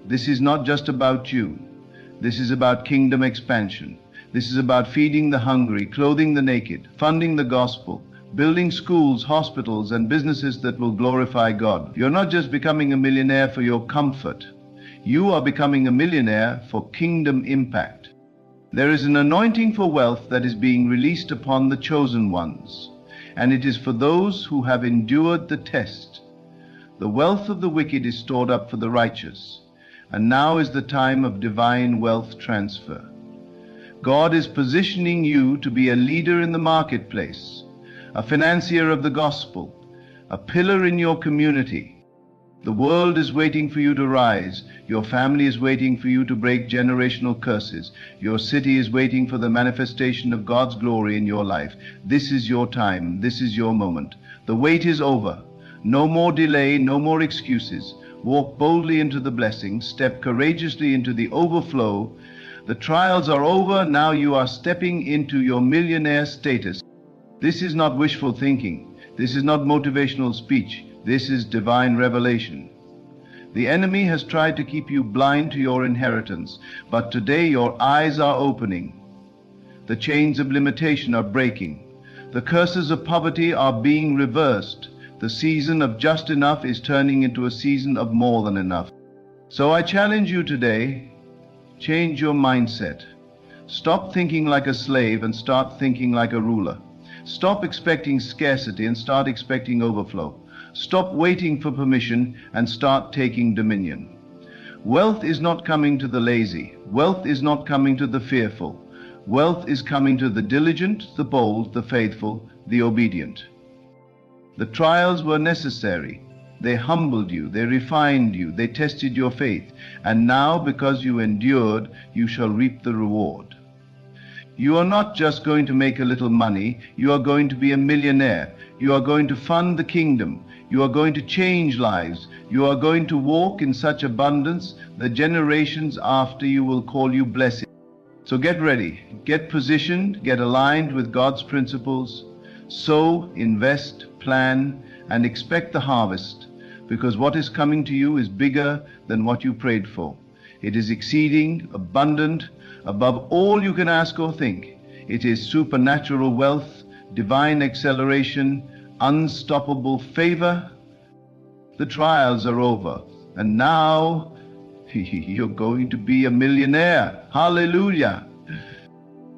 This is not just about you. This is about kingdom expansion. This is about feeding the hungry, clothing the naked, funding the gospel, building schools, hospitals, and businesses that will glorify God. You're not just becoming a millionaire for your comfort. You are becoming a millionaire for kingdom impact. There is an anointing for wealth that is being released upon the chosen ones, and it is for those who have endured the test. The wealth of the wicked is stored up for the righteous, and now is the time of divine wealth transfer. God is positioning you to be a leader in the marketplace, a financier of the gospel, a pillar in your community. The world is waiting for you to rise. Your family is waiting for you to break generational curses. Your city is waiting for the manifestation of God's glory in your life. This is your time. This is your moment. The wait is over. No more delay, no more excuses. Walk boldly into the blessing. Step courageously into the overflow. The trials are over. Now you are stepping into your millionaire status. This is not wishful thinking. This is not motivational speech. This is divine revelation. The enemy has tried to keep you blind to your inheritance, but today your eyes are opening. The chains of limitation are breaking. The curses of poverty are being reversed. The season of just enough is turning into a season of more than enough. So I challenge you today, change your mindset. Stop thinking like a slave and start thinking like a ruler. Stop expecting scarcity and start expecting overflow. Stop waiting for permission and start taking dominion. Wealth is not coming to the lazy. Wealth is not coming to the fearful. Wealth is coming to the diligent, the bold, the faithful, the obedient. The trials were necessary. They humbled you, they refined you, they tested your faith. And now, because you endured, you shall reap the reward. You are not just going to make a little money, you are going to be a millionaire. You are going to fund the kingdom. You are going to change lives. You are going to walk in such abundance that generations after you will call you blessed. So get ready, get positioned, get aligned with God's principles. Sow, invest, plan, and expect the harvest, because what is coming to you is bigger than what you prayed for. It is exceeding, abundant, above all you can ask or think. It is supernatural wealth, divine acceleration, unstoppable favor. The trials are over, and now you're going to be a millionaire. Hallelujah!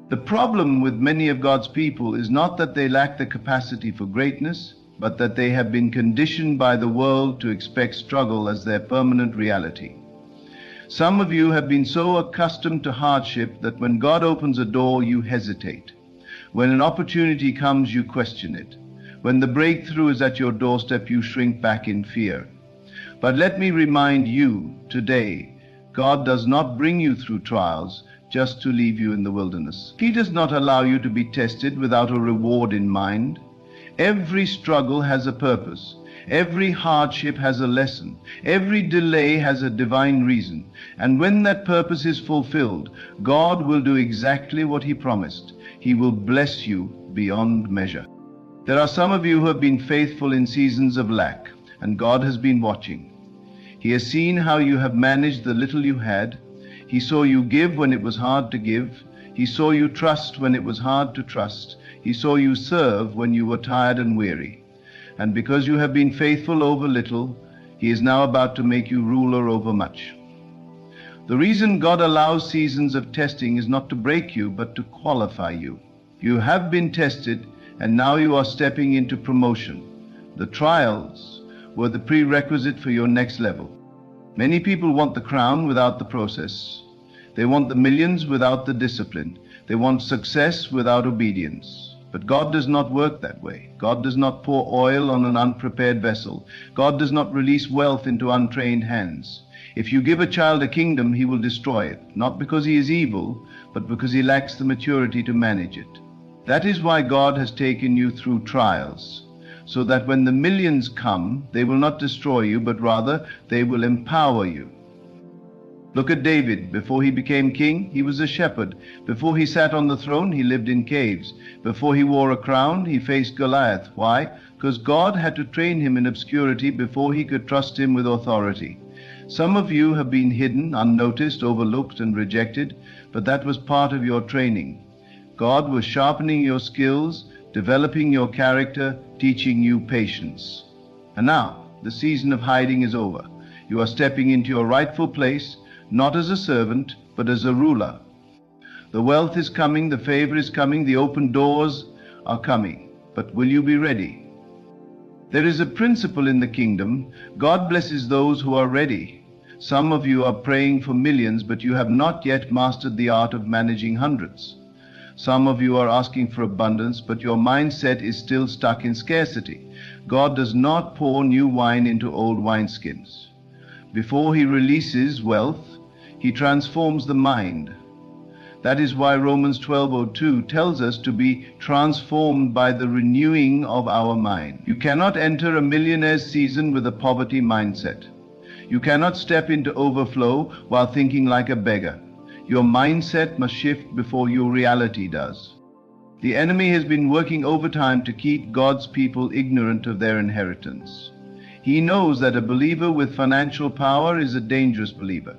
The problem with many of God's people is not that they lack the capacity for greatness, but that they have been conditioned by the world to expect struggle as their permanent reality. Some of you have been so accustomed to hardship that when God opens a door, you hesitate. When an opportunity comes, you question it. When the breakthrough is at your doorstep, you shrink back in fear. But let me remind you today, God does not bring you through trials just to leave you in the wilderness. He does not allow you to be tested without a reward in mind. Every struggle has a purpose. Every hardship has a lesson. Every delay has a divine reason. And when that purpose is fulfilled, God will do exactly what He promised. He will bless you beyond measure. There are some of you who have been faithful in seasons of lack, and God has been watching. He has seen how you have managed the little you had. He saw you give when it was hard to give. He saw you trust when it was hard to trust. He saw you serve when you were tired and weary. And because you have been faithful over little, He is now about to make you ruler over much. The reason God allows seasons of testing is not to break you, but to qualify you. You have been tested, and now you are stepping into promotion. The trials were the prerequisite for your next level. Many people want the crown without the process. They want the millions without the discipline. They want success without obedience. But God does not work that way. God does not pour oil on an unprepared vessel. God does not release wealth into untrained hands. If you give a child a kingdom, he will destroy it, not because he is evil, but because he lacks the maturity to manage it. That is why God has taken you through trials, so that when the millions come, they will not destroy you, but rather they will empower you. Look at David. Before he became king, he was a shepherd. Before he sat on the throne, he lived in caves. Before he wore a crown, he faced Goliath. Why? Because God had to train him in obscurity before he could trust him with authority. Some of you have been hidden, unnoticed, overlooked, and rejected, but that was part of your training. God was sharpening your skills, developing your character, teaching you patience. And now, the season of hiding is over. You are stepping into your rightful place, not as a servant, but as a ruler. The wealth is coming, the favor is coming, the open doors are coming. But will you be ready? There is a principle in the kingdom. God blesses those who are ready. Some of you are praying for millions, but you have not yet mastered the art of managing hundreds. Some of you are asking for abundance, but your mindset is still stuck in scarcity. God does not pour new wine into old wineskins. Before He releases wealth, He transforms the mind. That is why Romans 12:02 tells us to be transformed by the renewing of our mind. You cannot enter a millionaire's season with a poverty mindset. You cannot step into overflow while thinking like a beggar. Your mindset must shift before your reality does. The enemy has been working overtime to keep God's people ignorant of their inheritance. He knows that a believer with financial power is a dangerous believer.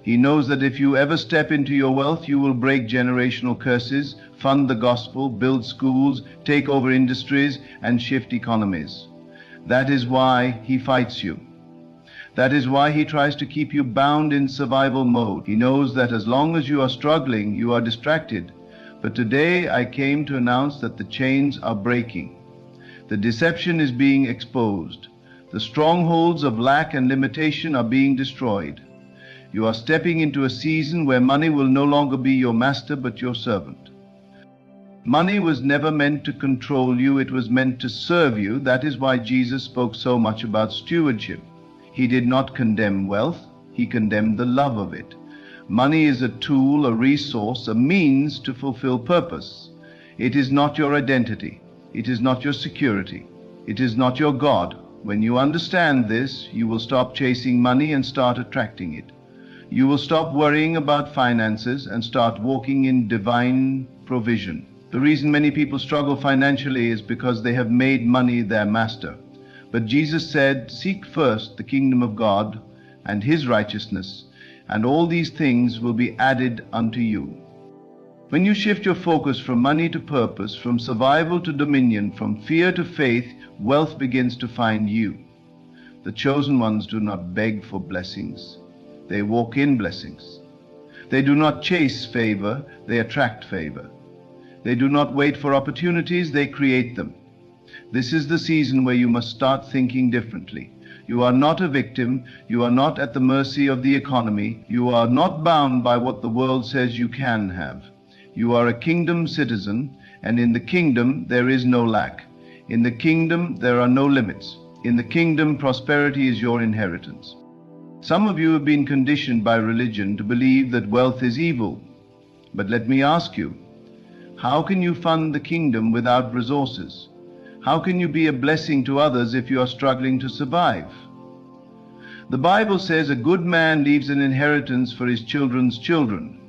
He knows that if you ever step into your wealth, you will break generational curses, fund the gospel, build schools, take over industries, and shift economies. That is why he fights you. That is why he tries to keep you bound in survival mode. He knows that as long as you are struggling, you are distracted. But today I came to announce that the chains are breaking. The deception is being exposed. The strongholds of lack and limitation are being destroyed. You are stepping into a season where money will no longer be your master but your servant. Money was never meant to control you, it was meant to serve you. That is why Jesus spoke so much about stewardship. He did not condemn wealth, he condemned the love of it. Money is a tool, a resource, a means to fulfill purpose. It is not your identity. It is not your security. It is not your God. When you understand this, you will stop chasing money and start attracting it. You will stop worrying about finances and start walking in divine provision. The reason many people struggle financially is because they have made money their master. But Jesus said, "Seek first the kingdom of God and His righteousness, and all these things will be added unto you. When you shift your focus from money to purpose, from survival to dominion, from fear to faith, wealth begins to find you. The chosen ones do not beg for blessings. They walk in blessings. They do not chase favor, they attract favor. They do not wait for opportunities, they create them. This is the season where you must start thinking differently. You are not a victim. You are not at the mercy of the economy. You are not bound by what the world says you can have. You are a kingdom citizen, and in the kingdom there is no lack. In the kingdom there are no limits. In the kingdom, prosperity is your inheritance. Some of you have been conditioned by religion to believe that wealth is evil. But let me ask you, how can you fund the kingdom without resources? How can you be a blessing to others if you are struggling to survive? The Bible says a good man leaves an inheritance for his children's children.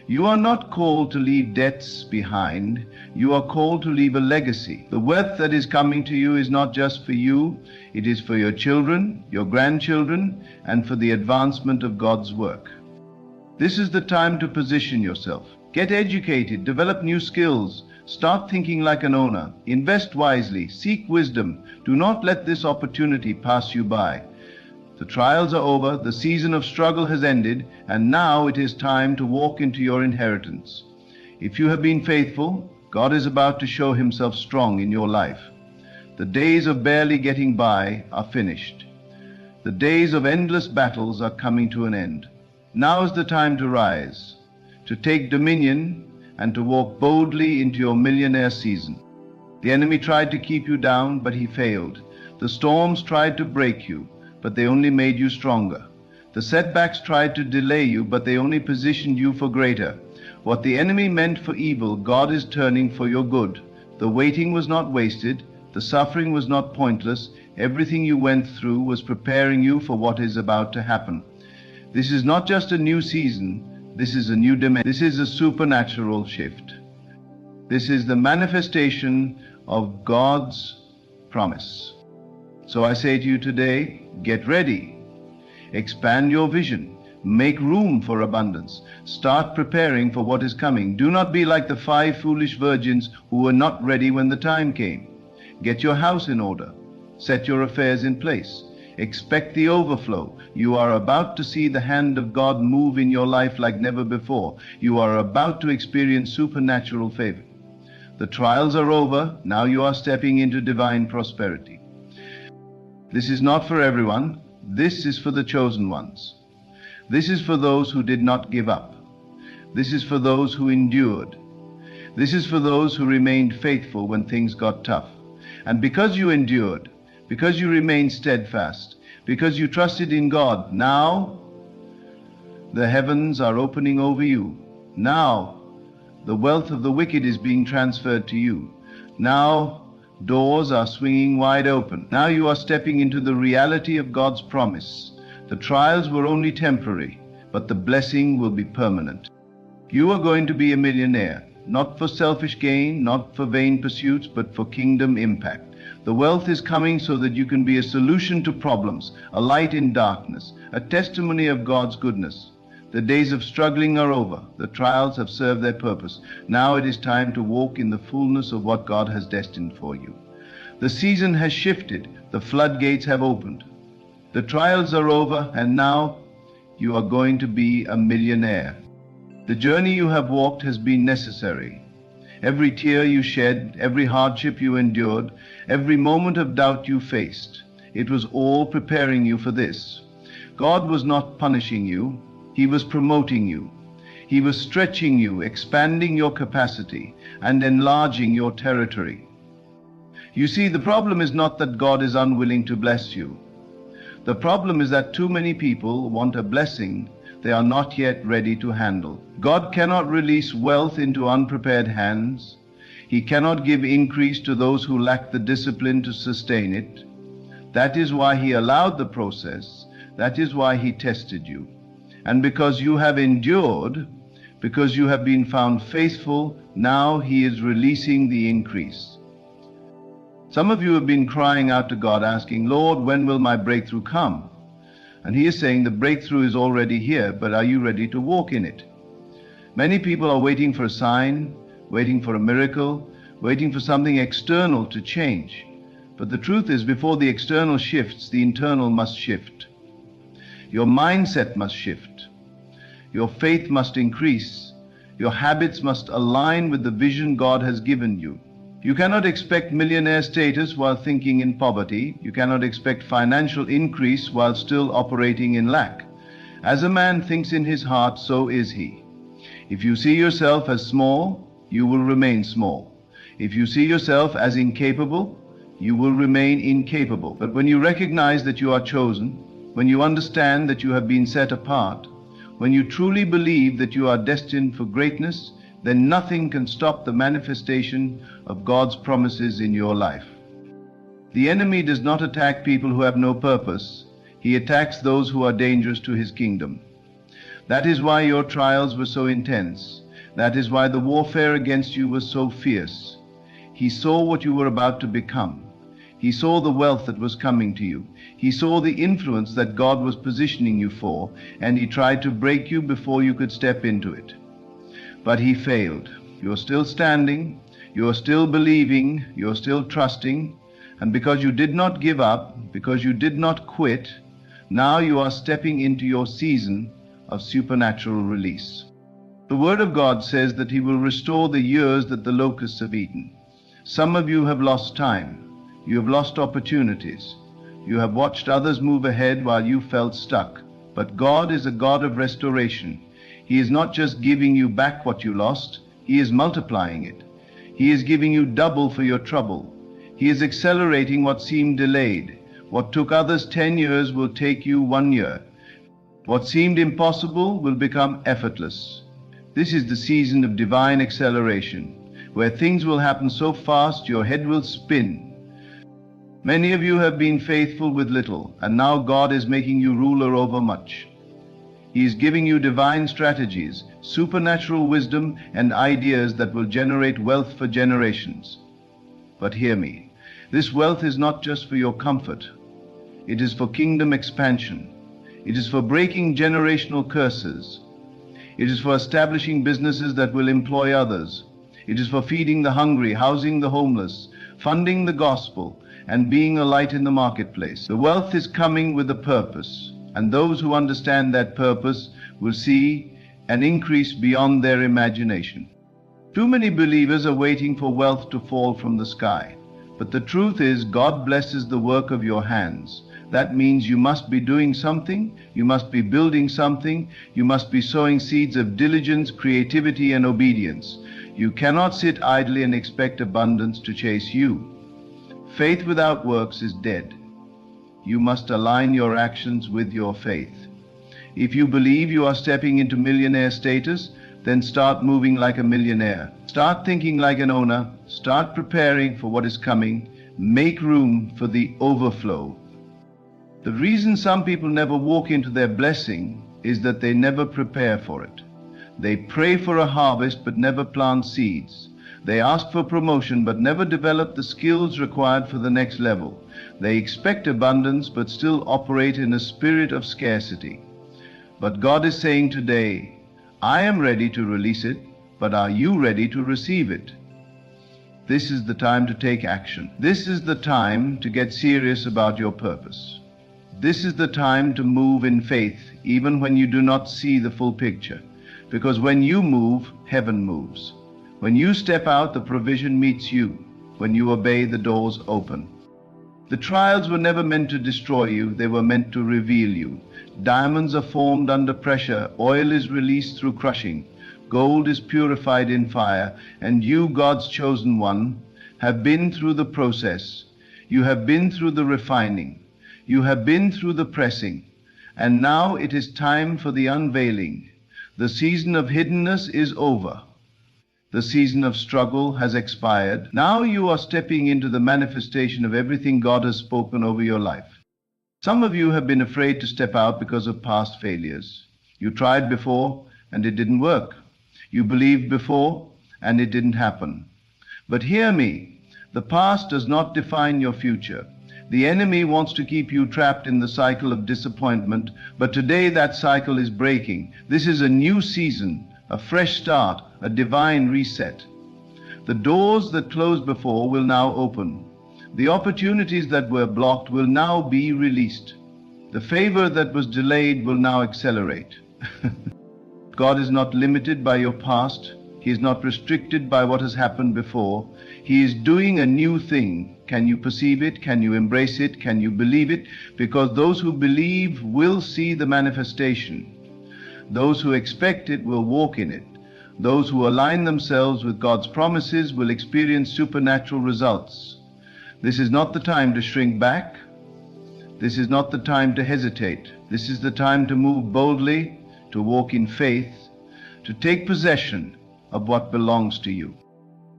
You are not called to leave debts behind. You are called to leave a legacy. The wealth that is coming to you is not just for you. It is for your children, your grandchildren, and for the advancement of God's work. This is the time to position yourself. Get educated, develop new skills, start thinking like an owner, invest wisely, seek wisdom. Do not let this opportunity pass you by. The trials are over, the season of struggle has ended, and now it is time to walk into your inheritance. If you have been faithful, God is about to show himself strong in your life. The days of barely getting by are finished. The days of endless battles are coming to an end. Now is the time to rise, to take dominion, and to walk boldly into your millionaire season. The enemy tried to keep you down, but he failed. The storms tried to break you, but they only made you stronger. The setbacks tried to delay you, but they only positioned you for greater. What the enemy meant for evil, God is turning for your good. The waiting was not wasted. The suffering was not pointless. Everything you went through was preparing you for what is about to happen. This is not just a new season. This is a new dimension. This is a supernatural shift. This is the manifestation of God's promise. So I say to you today, get ready. Expand your vision. Make room for abundance. Start preparing for what is coming. Do not be like the 5 foolish virgins who were not ready when the time came. Get your house in order. Set your affairs in place. Expect the overflow. You are about to see the hand of God move in your life like never before. You are about to experience supernatural favor. The trials are over. Now you are stepping into divine prosperity. This is not for everyone. This is for the chosen ones. This is for those who did not give up. This is for those who endured. This is for those who remained faithful when things got tough. And because you endured, because you remained steadfast, because you trusted in God, now the heavens are opening over you. Now the wealth of the wicked is being transferred to you. Now doors are swinging wide open. Now you are stepping into the reality of God's promise. The trials were only temporary, but the blessing will be permanent. You are going to be a millionaire, not for selfish gain, not for vain pursuits, but for kingdom impact. The wealth is coming so that you can be a solution to problems, a light in darkness, a testimony of God's goodness. The days of struggling are over. The trials have served their purpose. Now it is time to walk in the fullness of what God has destined for you. The season has shifted. The floodgates have opened. The trials are over, and now you are going to be a millionaire. The journey you have walked has been necessary. Every tear you shed, every hardship you endured, every moment of doubt you faced, it was all preparing you for this. God was not punishing you. He was promoting you. He was stretching you, expanding your capacity, and enlarging your territory. You see, the problem is not that God is unwilling to bless you. The problem is that too many people want a blessing they are not yet ready to handle. God cannot release wealth into unprepared hands. He cannot give increase to those who lack the discipline to sustain it. That is why He allowed the process. That is why He tested you. And because you have endured, because you have been found faithful, now He is releasing the increase. Some of you have been crying out to God, asking, Lord, when will my breakthrough come? And he is saying the breakthrough is already here, but are you ready to walk in it? Many people are waiting for a sign, waiting for a miracle, waiting for something external to change. But the truth is, before the external shifts, the internal must shift. Your mindset must shift. Your faith must increase. Your habits must align with the vision God has given you. You cannot expect millionaire status while thinking in poverty. You cannot expect financial increase while still operating in lack. As a man thinks in his heart, so is he. If you see yourself as small, you will remain small. If you see yourself as incapable, you will remain incapable. But when you recognize that you are chosen, when you understand that you have been set apart, when you truly believe that you are destined for greatness, then nothing can stop the manifestation of God's promises in your life. The enemy does not attack people who have no purpose. He attacks those who are dangerous to his kingdom. That is why your trials were so intense. That is why the warfare against you was so fierce. He saw what you were about to become. He saw the wealth that was coming to you. He saw the influence that God was positioning you for, and he tried to break you before you could step into it. But he failed. You are still standing, you are still believing, you are still trusting, and because you did not give up, because you did not quit, now you are stepping into your season of supernatural release. The Word of God says that he will restore the years that the locusts have eaten. Some of you have lost time. You have lost opportunities. You have watched others move ahead while you felt stuck. But God is a God of restoration. He is not just giving you back what you lost, he is multiplying it. He is giving you double for your trouble. He is accelerating what seemed delayed. What took others 10 years will take you 1 year. What seemed impossible will become effortless. This is the season of divine acceleration, where things will happen so fast your head will spin. Many of you have been faithful with little, and now God is making you ruler over much. He is giving you divine strategies, supernatural wisdom, and ideas that will generate wealth for generations. But hear me, this wealth is not just for your comfort. It is for kingdom expansion. It is for breaking generational curses. It is for establishing businesses that will employ others. It is for feeding the hungry, housing the homeless, funding the gospel, and being a light in the marketplace. The wealth is coming with a purpose, and those who understand that purpose will see an increase beyond their imagination. Too many believers are waiting for wealth to fall from the sky. But the truth is, God blesses the work of your hands. That means you must be doing something, you must be building something, you must be sowing seeds of diligence, creativity, and obedience. You cannot sit idly and expect abundance to chase you. Faith without works is dead. You must align your actions with your faith. If you believe you are stepping into millionaire status, then start moving like a millionaire. Start thinking like an owner. Start preparing for what is coming. Make room for the overflow. The reason some people never walk into their blessing is that they never prepare for it. They pray for a harvest but never plant seeds. They ask for promotion but never develop the skills required for the next level. They expect abundance but still operate in a spirit of scarcity. But God is saying today, I am ready to release it, but are you ready to receive it? This is the time to take action. This is the time to get serious about your purpose. This is the time to move in faith, even when you do not see the full picture. Because when you move, heaven moves. When you step out, the provision meets you. When you obey, the doors open. The trials were never meant to destroy you, they were meant to reveal you. Diamonds are formed under pressure, oil is released through crushing, gold is purified in fire, and you, God's chosen one, have been through the process. You have been through the refining. You have been through the pressing. And now it is time for the unveiling. The season of hiddenness is over. The season of struggle has expired. Now you are stepping into the manifestation of everything God has spoken over your life. Some of you have been afraid to step out because of past failures. You tried before and it didn't work. You believed before and it didn't happen. But hear me, the past does not define your future. The enemy wants to keep you trapped in the cycle of disappointment, but today that cycle is breaking. This is a new season, a fresh start, a divine reset. The doors that closed before will now open. The opportunities that were blocked will now be released. The favor that was delayed will now accelerate. God is not limited by your past. He is not restricted by what has happened before. He is doing a new thing. Can you perceive it? Can you embrace it? Can you believe it? Because those who believe will see the manifestation. Those who expect it will walk in it. Those who align themselves with God's promises will experience supernatural results. This is not the time to shrink back. This is not the time to hesitate. This is the time to move boldly, to walk in faith, to take possession of what belongs to you.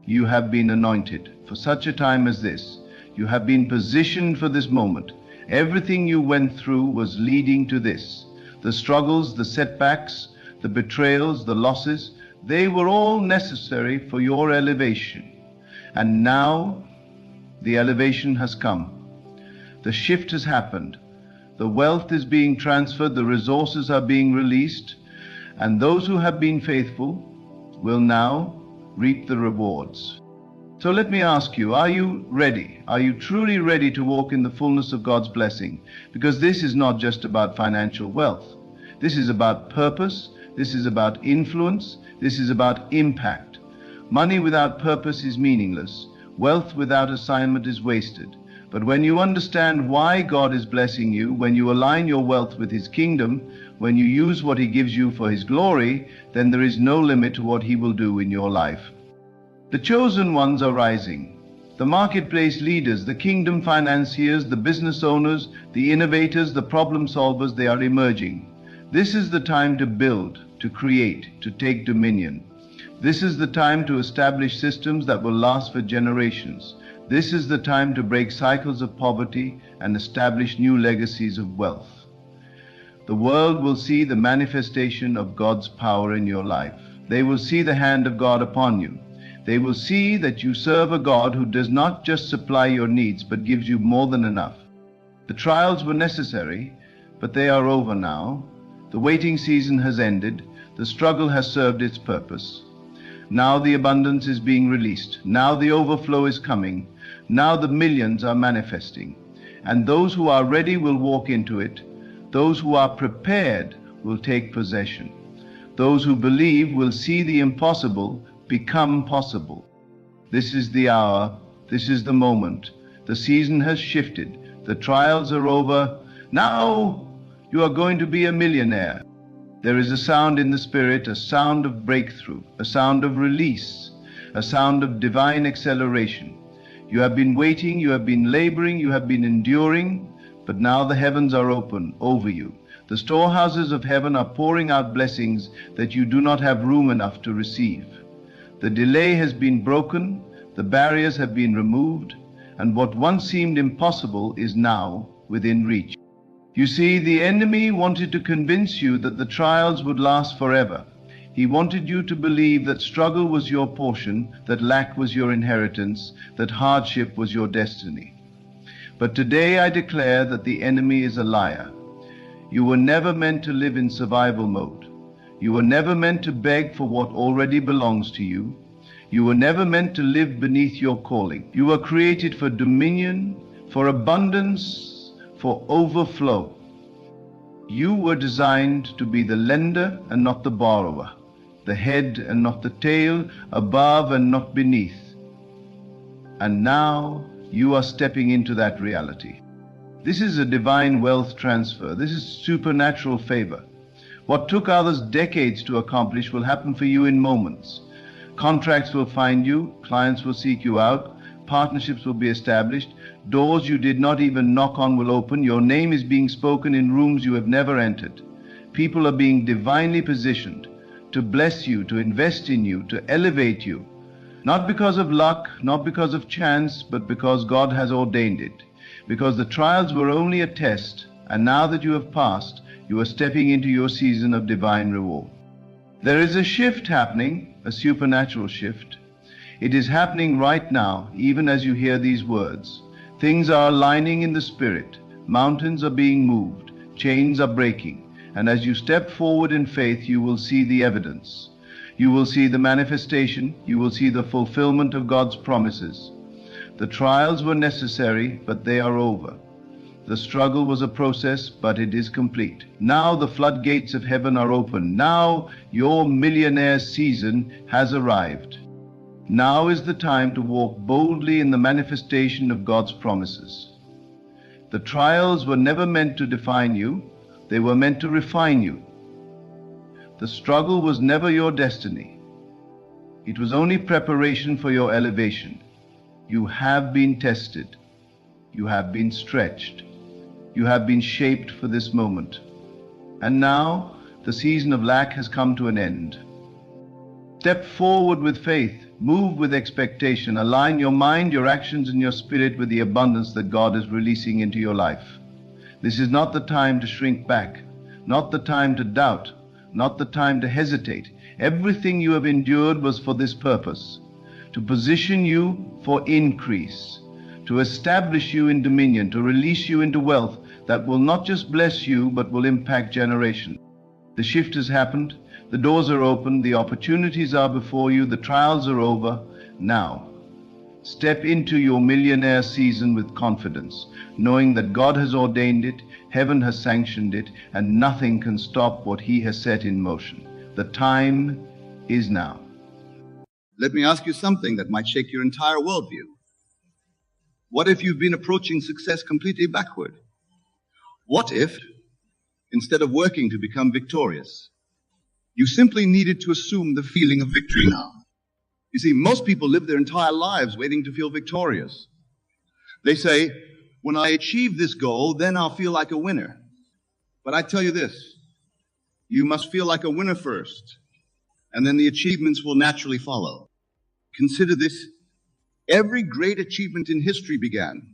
You have been anointed for such a time as this. You have been positioned for this moment. Everything you went through was leading to this. The struggles, the setbacks, the betrayals, the losses, they were all necessary for your elevation. And now the elevation has come. The shift has happened. The wealth is being transferred, the resources are being released, and those who have been faithful will now reap the rewards. So let me ask you, are you ready? Are you truly ready to walk in the fullness of God's blessing? Because this is not just about financial wealth. This is about purpose. This is about influence. This is about impact. Money without purpose is meaningless. Wealth without assignment is wasted. But when you understand why God is blessing you, when you align your wealth with His kingdom, when you use what He gives you for His glory, then there is no limit to what He will do in your life. The chosen ones are rising. The marketplace leaders, the kingdom financiers, the business owners, the innovators, the problem solvers, they are emerging. This is the time to build, to create, to take dominion. This is the time to establish systems that will last for generations. This is the time to break cycles of poverty and establish new legacies of wealth. The world will see the manifestation of God's power in your life. They will see the hand of God upon you. They will see that you serve a God who does not just supply your needs, but gives you more than enough. The trials were necessary, but they are over now. The waiting season has ended. The struggle has served its purpose. Now the abundance is being released. Now the overflow is coming. Now the millions are manifesting. And those who are ready will walk into it. Those who are prepared will take possession. Those who believe will see the impossible become possible. This is the hour. This is the moment. The season has shifted. The trials are over. Now you are going to be a millionaire. There is a sound in the spirit, a sound of breakthrough, a sound of release, a sound of divine acceleration. You have been waiting, you have been laboring, you have been enduring, but now the heavens are open over you. The storehouses of heaven are pouring out blessings that you do not have room enough to receive. The delay has been broken, the barriers have been removed, and what once seemed impossible is now within reach. You see, the enemy wanted to convince you that the trials would last forever. He wanted you to believe that struggle was your portion, that lack was your inheritance, that hardship was your destiny. But today I declare that the enemy is a liar. You were never meant to live in survival mode. You were never meant to beg for what already belongs to you. You were never meant to live beneath your calling. You were created for dominion, for abundance, for overflow. You were designed to be the lender and not the borrower, the head and not the tail, above and not beneath. And now you are stepping into that reality. This is a divine wealth transfer. This is supernatural favor. What took others decades to accomplish will happen for you in moments. Contracts will find you, clients will seek you out, partnerships will be established, doors you did not even knock on will open, your name is being spoken in rooms you have never entered. People are being divinely positioned to bless you, to invest in you, to elevate you, not because of luck, not because of chance, but because God has ordained it. Because the trials were only a test, and now that you have passed, you are stepping into your season of divine reward. There is a shift happening, a supernatural shift. It is happening right now, even as you hear these words. Things are aligning in the spirit. Mountains are being moved. Chains are breaking. And as you step forward in faith, you will see the evidence. You will see the manifestation. You will see the fulfillment of God's promises. The trials were necessary, but they are over. The struggle was a process, but it is complete. Now the floodgates of heaven are open. Now your millionaire season has arrived. Now is the time to walk boldly in the manifestation of God's promises. The trials were never meant to define you. They were meant to refine you. The struggle was never your destiny. It was only preparation for your elevation. You have been tested. You have been stretched. You have been shaped for this moment. And now the season of lack has come to an end. Step forward with faith. Move with expectation. Align your mind, your actions, and your spirit with the abundance that God is releasing into your life. This is not the time to shrink back, not the time to doubt, not the time to hesitate. Everything you have endured was for this purpose, to position you for increase, to establish you in dominion, to release you into wealth that will not just bless you, but will impact generations. The shift has happened. The doors are open. The opportunities are before you. The trials are over. Now, step into your millionaire season with confidence, knowing that God has ordained it, heaven has sanctioned it, and nothing can stop what He has set in motion. The time is now. Let me ask you something that might shake your entire worldview. What if you've been approaching success completely backward? What if, instead of working to become victorious, you simply needed to assume the feeling of victory now? You see, most people live their entire lives waiting to feel victorious. They say, when I achieve this goal, then I'll feel like a winner. But I tell you this, you must feel like a winner first, and then the achievements will naturally follow. Consider this. Every great achievement in history began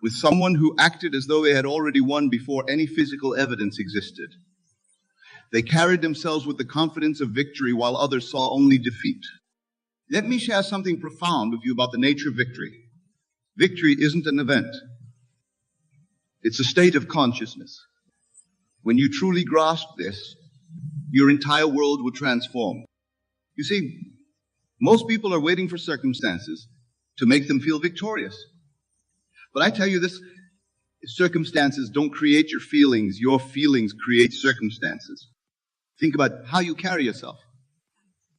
with someone who acted as though they had already won before any physical evidence existed. They carried themselves with the confidence of victory while others saw only defeat. Let me share something profound with you about the nature of victory. Victory isn't an event. It's a state of consciousness. When you truly grasp this, your entire world will transform. You see, most people are waiting for circumstances to make them feel victorious. But I tell you this, circumstances don't create your feelings create circumstances. Think about how you carry yourself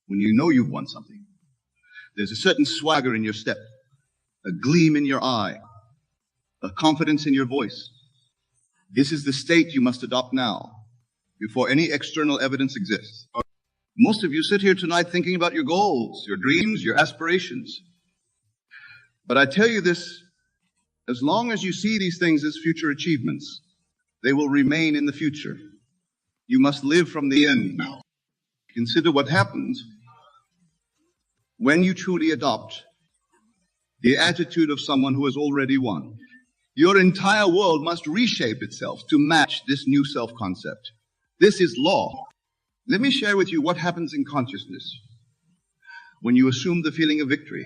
when you know you've won something. There's a certain swagger in your step, a gleam in your eye, a confidence in your voice. This is the state you must adopt now, before any external evidence exists. Most of you sit here tonight thinking about your goals, your dreams, your aspirations. But I tell you this, as long as you see these things as future achievements, they will remain in the future. You must live from the end now. Consider what happens when you truly adopt the attitude of someone who has already won. Your entire world must reshape itself to match this new self-concept. This is law. Let me share with you what happens in consciousness when you assume the feeling of victory.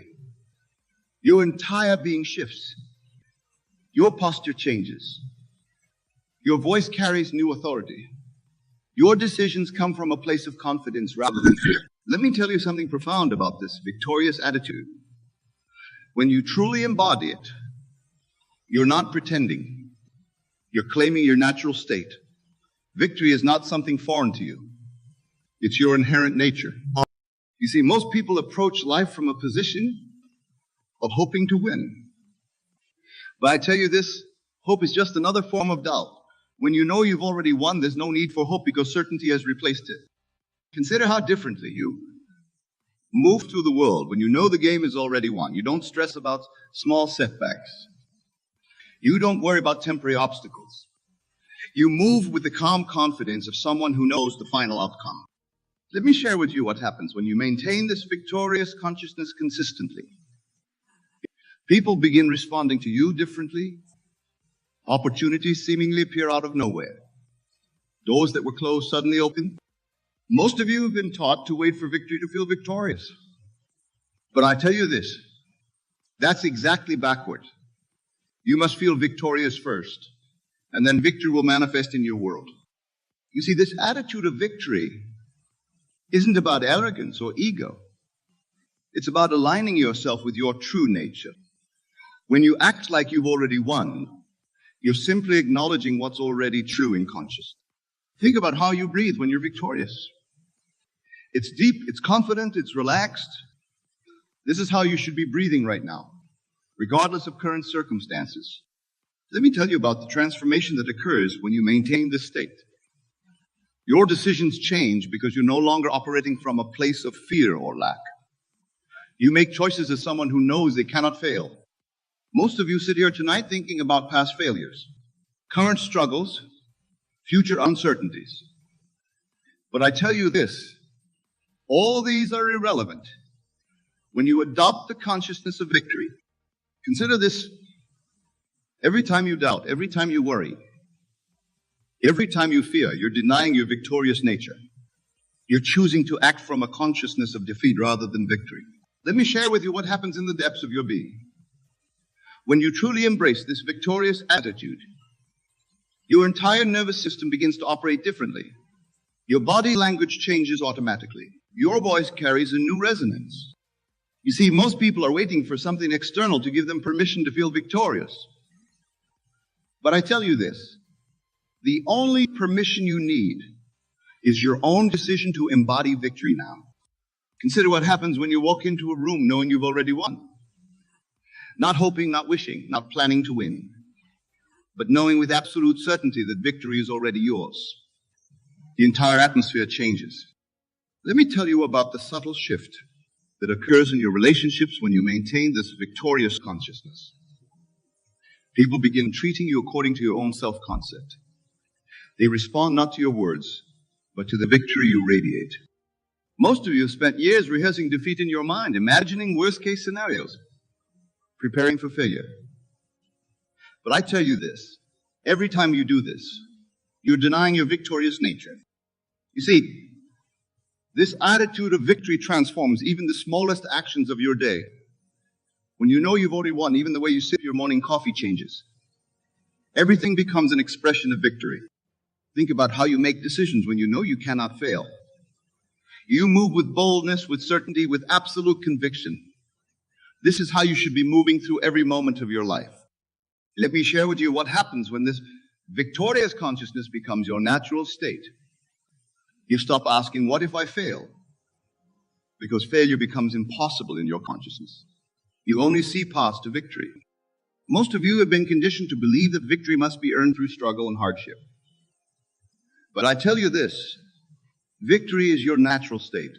Your entire being shifts. Your posture changes. Your voice carries new authority. Your decisions come from a place of confidence rather than fear. Let me tell you something profound about this victorious attitude. When you truly embody it, you're not pretending. You're claiming your natural state. Victory is not something foreign to you. It's your inherent nature. You see, most people approach life from a position of hoping to win. But I tell you this, hope is just another form of doubt. When you know you've already won, there's no need for hope because certainty has replaced it. Consider how differently you move through the world when you know the game is already won. You don't stress about small setbacks. You don't worry about temporary obstacles. You move with the calm confidence of someone who knows the final outcome. Let me share with you what happens when you maintain this victorious consciousness consistently. People begin responding to you differently. Opportunities seemingly appear out of nowhere. Doors that were closed suddenly open. Most of you have been taught to wait for victory to feel victorious. But I tell you this, that's exactly backward. You must feel victorious first, and then victory will manifest in your world. You see, this attitude of victory isn't about arrogance or ego. It's about aligning yourself with your true nature. When you act like you've already won, you're simply acknowledging what's already true in consciousness. Think about how you breathe when you're victorious. It's deep, it's confident, it's relaxed. This is how you should be breathing right now, regardless of current circumstances. Let me tell you about the transformation that occurs when you maintain this state. Your decisions change because you're no longer operating from a place of fear or lack. You make choices as someone who knows they cannot fail. Most of you sit here tonight thinking about past failures, current struggles, future uncertainties. But I tell you this, all these are irrelevant when you adopt the consciousness of victory. Consider this: every time you doubt, every time you worry, every time you fear, you're denying your victorious nature. You're choosing to act from a consciousness of defeat rather than victory. Let me share with you what happens in the depths of your being. When you truly embrace this victorious attitude, your entire nervous system begins to operate differently. Your body language changes automatically. Your voice carries a new resonance. You see, most people are waiting for something external to give them permission to feel victorious. But I tell you this, the only permission you need is your own decision to embody victory now. Consider what happens when you walk into a room knowing you've already won. Not hoping, not wishing, not planning to win, but knowing with absolute certainty that victory is already yours. The entire atmosphere changes. Let me tell you about the subtle shift that occurs in your relationships when you maintain this victorious consciousness. People begin treating you according to your own self-concept. They respond not to your words, but to the victory you radiate. Most of you have spent years rehearsing defeat in your mind, imagining worst-case scenarios, preparing for failure. But I tell you this, every time you do this, you're denying your victorious nature. You see, this attitude of victory transforms even the smallest actions of your day. When you know you've already won, even the way you sip your morning coffee changes. Everything becomes an expression of victory. Think about how you make decisions when you know you cannot fail. You move with boldness, with certainty, with absolute conviction. This is how you should be moving through every moment of your life. Let me share with you what happens when this victorious consciousness becomes your natural state. You stop asking, what if I fail? Because failure becomes impossible in your consciousness. You only see paths to victory. Most of you have been conditioned to believe that victory must be earned through struggle and hardship. But I tell you this, victory is your natural state.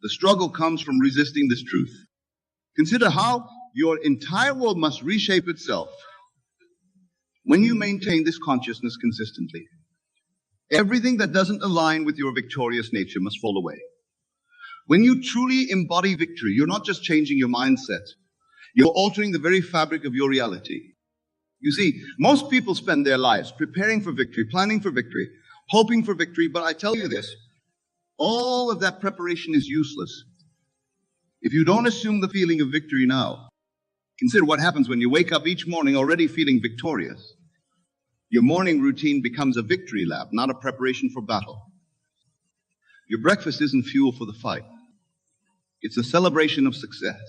The struggle comes from resisting this truth. Consider how your entire world must reshape itself when you maintain this consciousness consistently. Everything that doesn't align with your victorious nature must fall away. When you truly embody victory, you're not just changing your mindset, you're altering the very fabric of your reality. You see, most people spend their lives preparing for victory, planning for victory, hoping for victory, but I tell you this, all of that preparation is useless if you don't assume the feeling of victory now. Consider what happens when you wake up each morning already feeling victorious. Your morning routine becomes a victory lap, not a preparation for battle. Your breakfast isn't fuel for the fight. It's a celebration of success.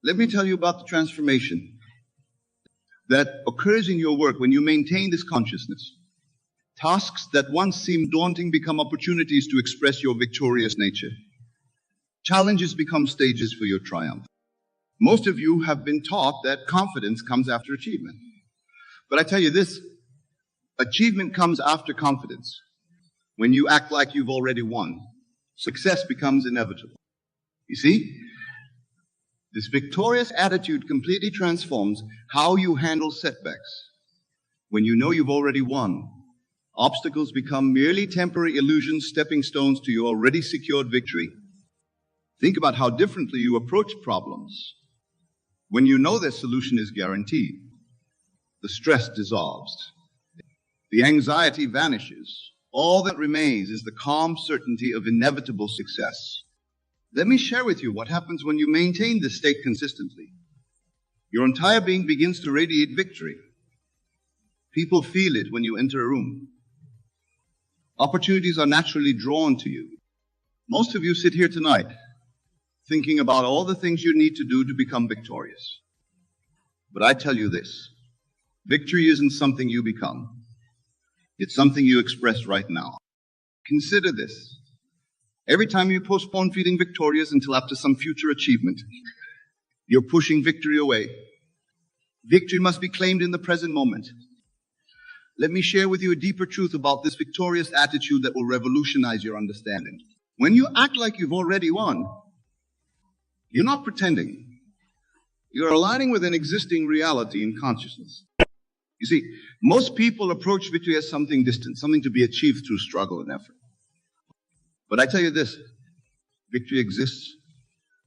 Let me tell you about the transformation that occurs in your work when you maintain this consciousness. Tasks that once seemed daunting become opportunities to express your victorious nature. Challenges become stages for your triumph. Most of you have been taught that confidence comes after achievement. But I tell you this, achievement comes after confidence. When you act like you've already won, success becomes inevitable. You see, this victorious attitude completely transforms how you handle setbacks. When you know you've already won, obstacles become merely temporary illusions, stepping stones to your already secured victory. Think about how differently you approach problems. When you know their solution is guaranteed, the stress dissolves. The anxiety vanishes. All that remains is the calm certainty of inevitable success. Let me share with you what happens when you maintain this state consistently. Your entire being begins to radiate victory. People feel it when you enter a room. Opportunities are naturally drawn to you. Most of you sit here tonight thinking about all the things you need to do to become victorious. But I tell you this, victory isn't something you become. It's something you express right now. Consider this. Every time you postpone feeling victorious until after some future achievement, you're pushing victory away. Victory must be claimed in the present moment. Let me share with you a deeper truth about this victorious attitude that will revolutionize your understanding. When you act like you've already won, you're not pretending. You're aligning with an existing reality in consciousness. You see, most people approach victory as something distant, something to be achieved through struggle and effort. But I tell you this, victory exists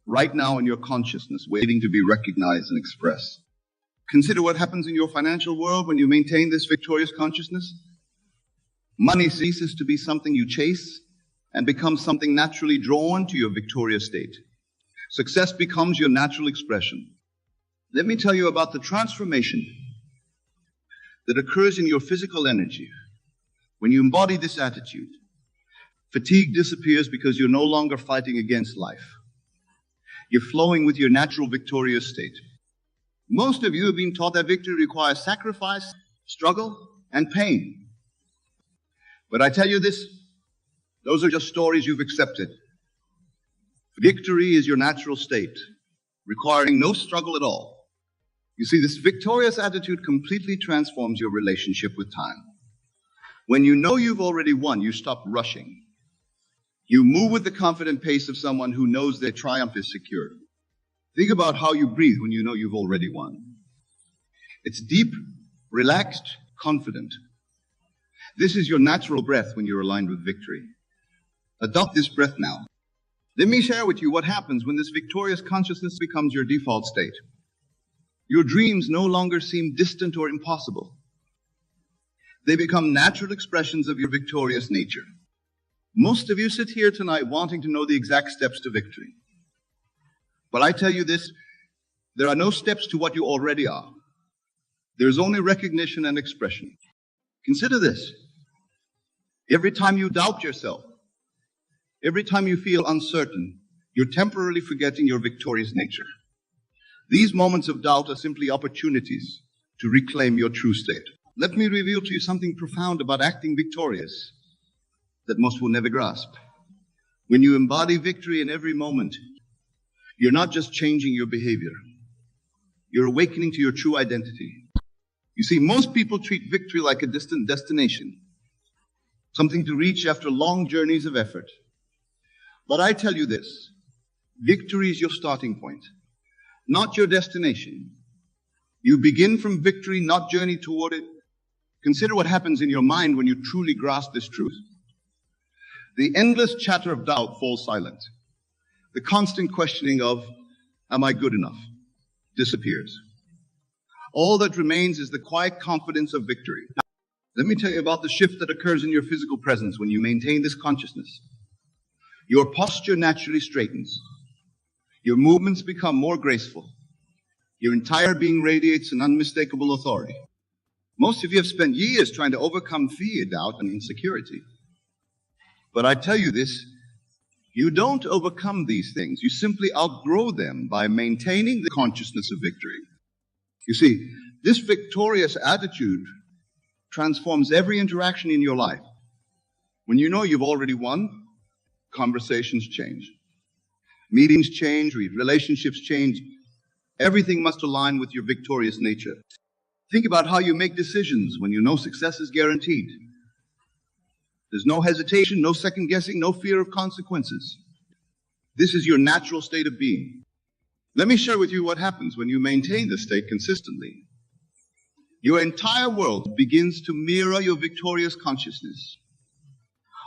right now in your consciousness, waiting to be recognized and expressed. Consider what happens in your financial world when you maintain this victorious consciousness. Money ceases to be something you chase and becomes something naturally drawn to your victorious state. Success becomes your natural expression. Let me tell you about the transformation that occurs in your physical energy when you embody this attitude. Fatigue disappears because you're no longer fighting against life. You're flowing with your natural victorious state. Most of you have been taught that victory requires sacrifice, struggle, and pain. But I tell you this, those are just stories you've accepted. Victory is your natural state, requiring no struggle at all. You see, this victorious attitude completely transforms your relationship with time. When you know you've already won, you stop rushing. You move with the confident pace of someone who knows their triumph is secure. Think about how you breathe when you know you've already won. It's deep, relaxed, confident. This is your natural breath when you're aligned with victory. Adopt this breath now. Let me share with you what happens when this victorious consciousness becomes your default state. Your dreams no longer seem distant or impossible. They become natural expressions of your victorious nature. Most of you sit here tonight wanting to know the exact steps to victory. But I tell you this, there are no steps to what you already are. There's only recognition and expression. Consider this. Every time you doubt yourself, every time you feel uncertain, you're temporarily forgetting your victorious nature. These moments of doubt are simply opportunities to reclaim your true state. Let me reveal to you something profound about acting victorious that most will never grasp. When you embody victory in every moment, you're not just changing your behavior. You're awakening to your true identity. You see, most people treat victory like a distant destination, something to reach after long journeys of effort. But I tell you this, victory is your starting point, not your destination. You begin from victory, not journey toward it. Consider what happens in your mind when you truly grasp this truth. The endless chatter of doubt falls silent. The constant questioning of, am I good enough, disappears. All that remains is the quiet confidence of victory. Let me tell you about the shift that occurs in your physical presence when you maintain this consciousness. Your posture naturally straightens. Your movements become more graceful. Your entire being radiates an unmistakable authority. Most of you have spent years trying to overcome fear, doubt, and insecurity. But I tell you this, you don't overcome these things. You simply outgrow them by maintaining the consciousness of victory. You see, this victorious attitude transforms every interaction in your life. When you know you've already won, conversations change. Meetings change, relationships change. Everything must align with your victorious nature. Think about how you make decisions when you know success is guaranteed. There's no hesitation, no second guessing, no fear of consequences. This is your natural state of being. Let me share with you what happens when you maintain this state consistently. Your entire world begins to mirror your victorious consciousness.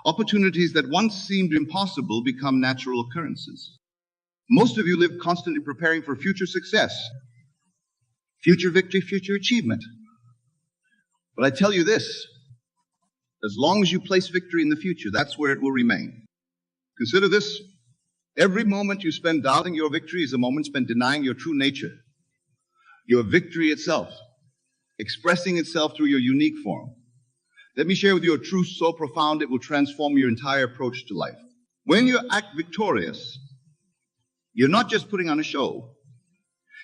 Opportunities that once seemed impossible become natural occurrences. Most of you live constantly preparing for future success, future victory, future achievement. But I tell you this, as long as you place victory in the future, that's where it will remain. Consider this, every moment you spend doubting your victory is a moment spent denying your true nature. Your victory itself, expressing itself through your unique form. Let me share with you a truth so profound it will transform your entire approach to life. When you act victorious, you're not just putting on a show.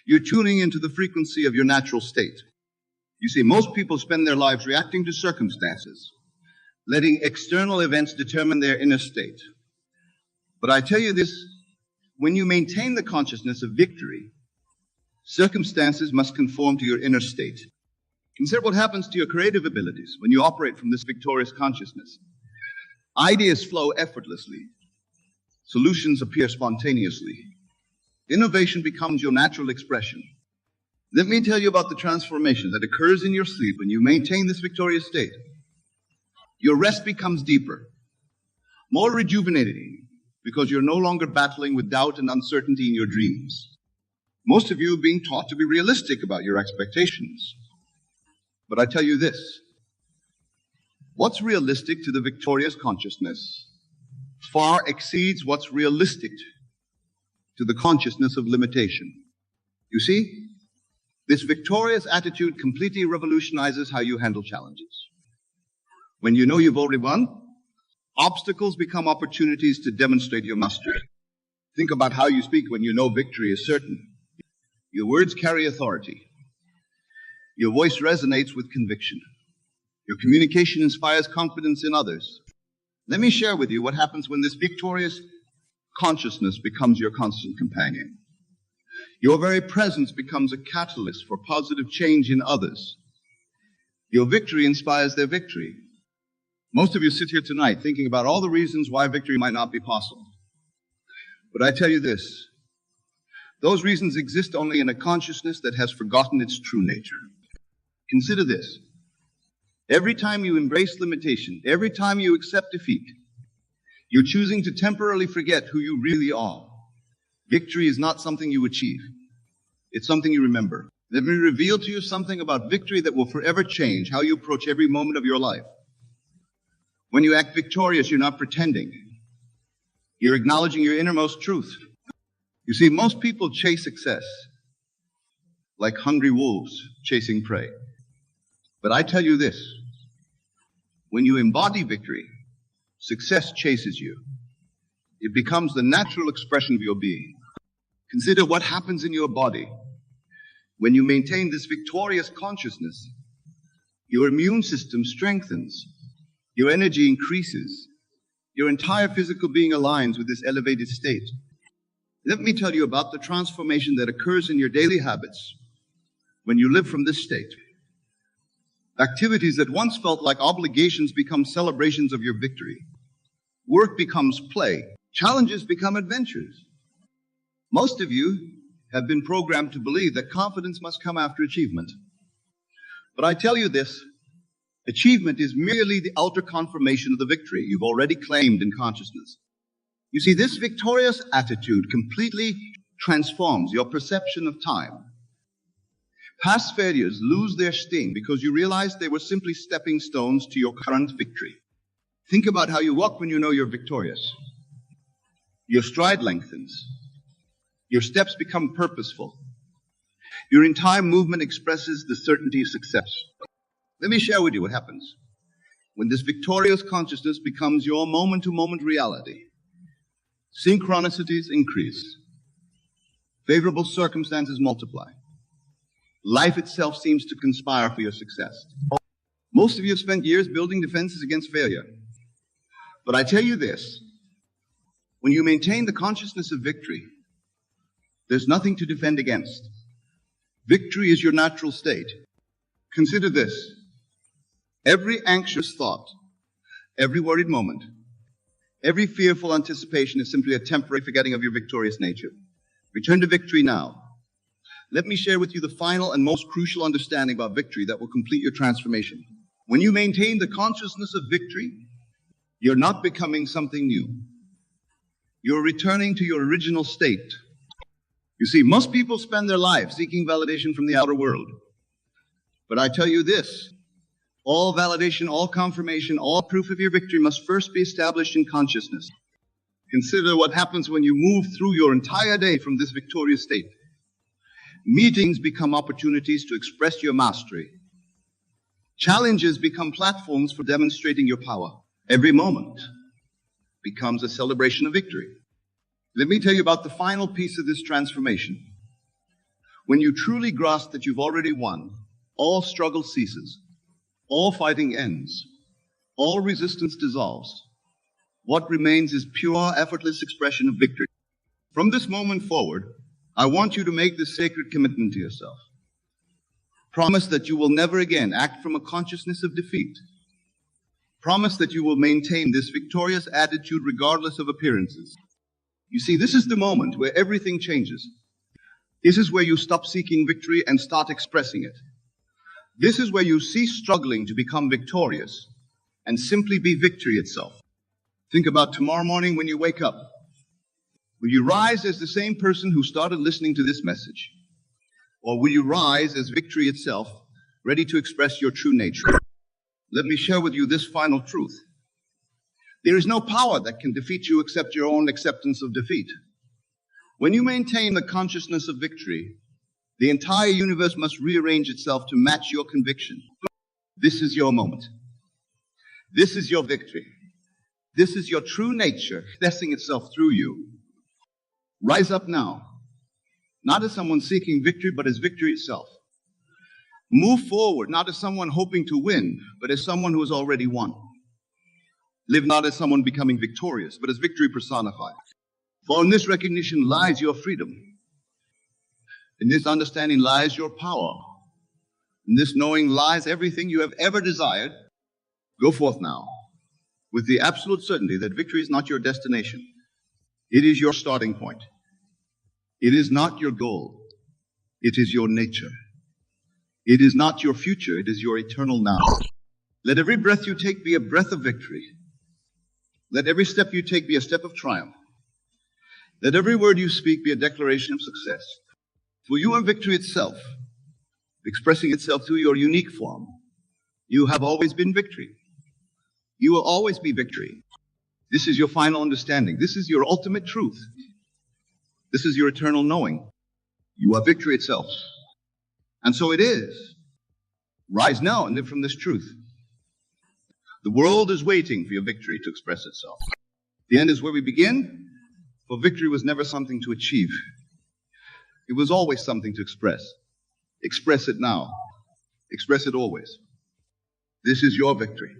You're tuning into the frequency of your natural state. You see, most people spend their lives reacting to circumstances, letting external events determine their inner state. But I tell you this, when you maintain the consciousness of victory, circumstances must conform to your inner state. Consider what happens to your creative abilities when you operate from this victorious consciousness. Ideas flow effortlessly. Solutions appear spontaneously. Innovation becomes your natural expression. Let me tell you about the transformation that occurs in your sleep when you maintain this victorious state. Your rest becomes deeper, more rejuvenating, because you're no longer battling with doubt and uncertainty in your dreams. Most of you are being taught to be realistic about your expectations. But I tell you this, what's realistic to the victorious consciousness far exceeds what's realistic to the consciousness of limitation. You see, this victorious attitude completely revolutionizes how you handle challenges. When you know you've already won, obstacles become opportunities to demonstrate your mastery. Think about how you speak when you know victory is certain. Your words carry authority. Your voice resonates with conviction. Your communication inspires confidence in others. Let me share with you what happens when this victorious consciousness becomes your constant companion. Your very presence becomes a catalyst for positive change in others. Your victory inspires their victory. Most of you sit here tonight thinking about all the reasons why victory might not be possible. But I tell you this, those reasons exist only in a consciousness that has forgotten its true nature. Consider this. Every time you embrace limitation, every time you accept defeat, you're choosing to temporarily forget who you really are. Victory is not something you achieve. It's something you remember. Let me reveal to you something about victory that will forever change how you approach every moment of your life. When you act victorious, you're not pretending. You're acknowledging your innermost truth. You see, most people chase success like hungry wolves chasing prey. But I tell you this, when you embody victory, success chases you. It becomes the natural expression of your being. Consider what happens in your body. When you maintain this victorious consciousness, your immune system strengthens, your energy increases, your entire physical being aligns with this elevated state. Let me tell you about the transformation that occurs in your daily habits when you live from this state. Activities that once felt like obligations become celebrations of your victory. Work becomes play. Challenges become adventures. Most of you have been programmed to believe that confidence must come after achievement. But I tell you this, achievement is merely the outer confirmation of the victory you've already claimed in consciousness. You see, this victorious attitude completely transforms your perception of time. Past failures lose their sting because you realize they were simply stepping stones to your current victory. Think about how you walk when you know you're victorious. Your stride lengthens. Your steps become purposeful. Your entire movement expresses the certainty of success. Let me share with you what happens when this victorious consciousness becomes your moment-to-moment reality. Synchronicities increase. Favorable circumstances multiply. Life itself seems to conspire for your success. Most of you have spent years building defenses against failure. But I tell you this, when you maintain the consciousness of victory, there's nothing to defend against. Victory is your natural state. Consider this. Every anxious thought, every worried moment, every fearful anticipation is simply a temporary forgetting of your victorious nature. Return to victory now. Let me share with you the final and most crucial understanding about victory that will complete your transformation. When you maintain the consciousness of victory, you're not becoming something new. You're returning to your original state. You see, most people spend their lives seeking validation from the outer world. But I tell you this, all validation, all confirmation, all proof of your victory must first be established in consciousness. Consider what happens when you move through your entire day from this victorious state. Meetings become opportunities to express your mastery. Challenges become platforms for demonstrating your power. Every moment becomes a celebration of victory. Let me tell you about the final piece of this transformation. When you truly grasp that you've already won, all struggle ceases, all fighting ends, all resistance dissolves. What remains is pure, effortless expression of victory. From this moment forward, I want you to make this sacred commitment to yourself. Promise that you will never again act from a consciousness of defeat. Promise that you will maintain this victorious attitude regardless of appearances. You see, this is the moment where everything changes. This is where you stop seeking victory and start expressing it. This is where you cease struggling to become victorious and simply be victory itself. Think about tomorrow morning when you wake up. Will you rise as the same person who started listening to this message? Or will you rise as victory itself, ready to express your true nature? Let me share with you this final truth. There is no power that can defeat you except your own acceptance of defeat. When you maintain the consciousness of victory, the entire universe must rearrange itself to match your conviction. This is your moment. This is your victory. This is your true nature expressing itself through you. Rise up now, not as someone seeking victory, but as victory itself. Move forward, not as someone hoping to win, but as someone who has already won. Live not as someone becoming victorious, but as victory personified. For in this recognition lies your freedom. In this understanding lies your power. In this knowing lies everything you have ever desired. Go forth now, with the absolute certainty that victory is not your destination. It is your starting point. It is not your goal. It is your nature. It is not your future. It is your eternal now. Let every breath you take be a breath of victory. Let every step you take be a step of triumph. Let every word you speak be a declaration of success. For you are victory itself, expressing itself through your unique form. You have always been victory. You will always be victory. This is your final understanding. This is your ultimate truth. This is your eternal knowing. You are victory itself. And so it is. Rise now and live from this truth. The world is waiting for your victory to express itself. The end is where we begin, for victory was never something to achieve. It was always something to express. Express it now. Express it always. This is your victory.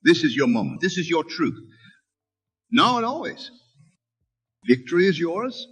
This is your moment. This is your truth. Now and always. Victory is yours.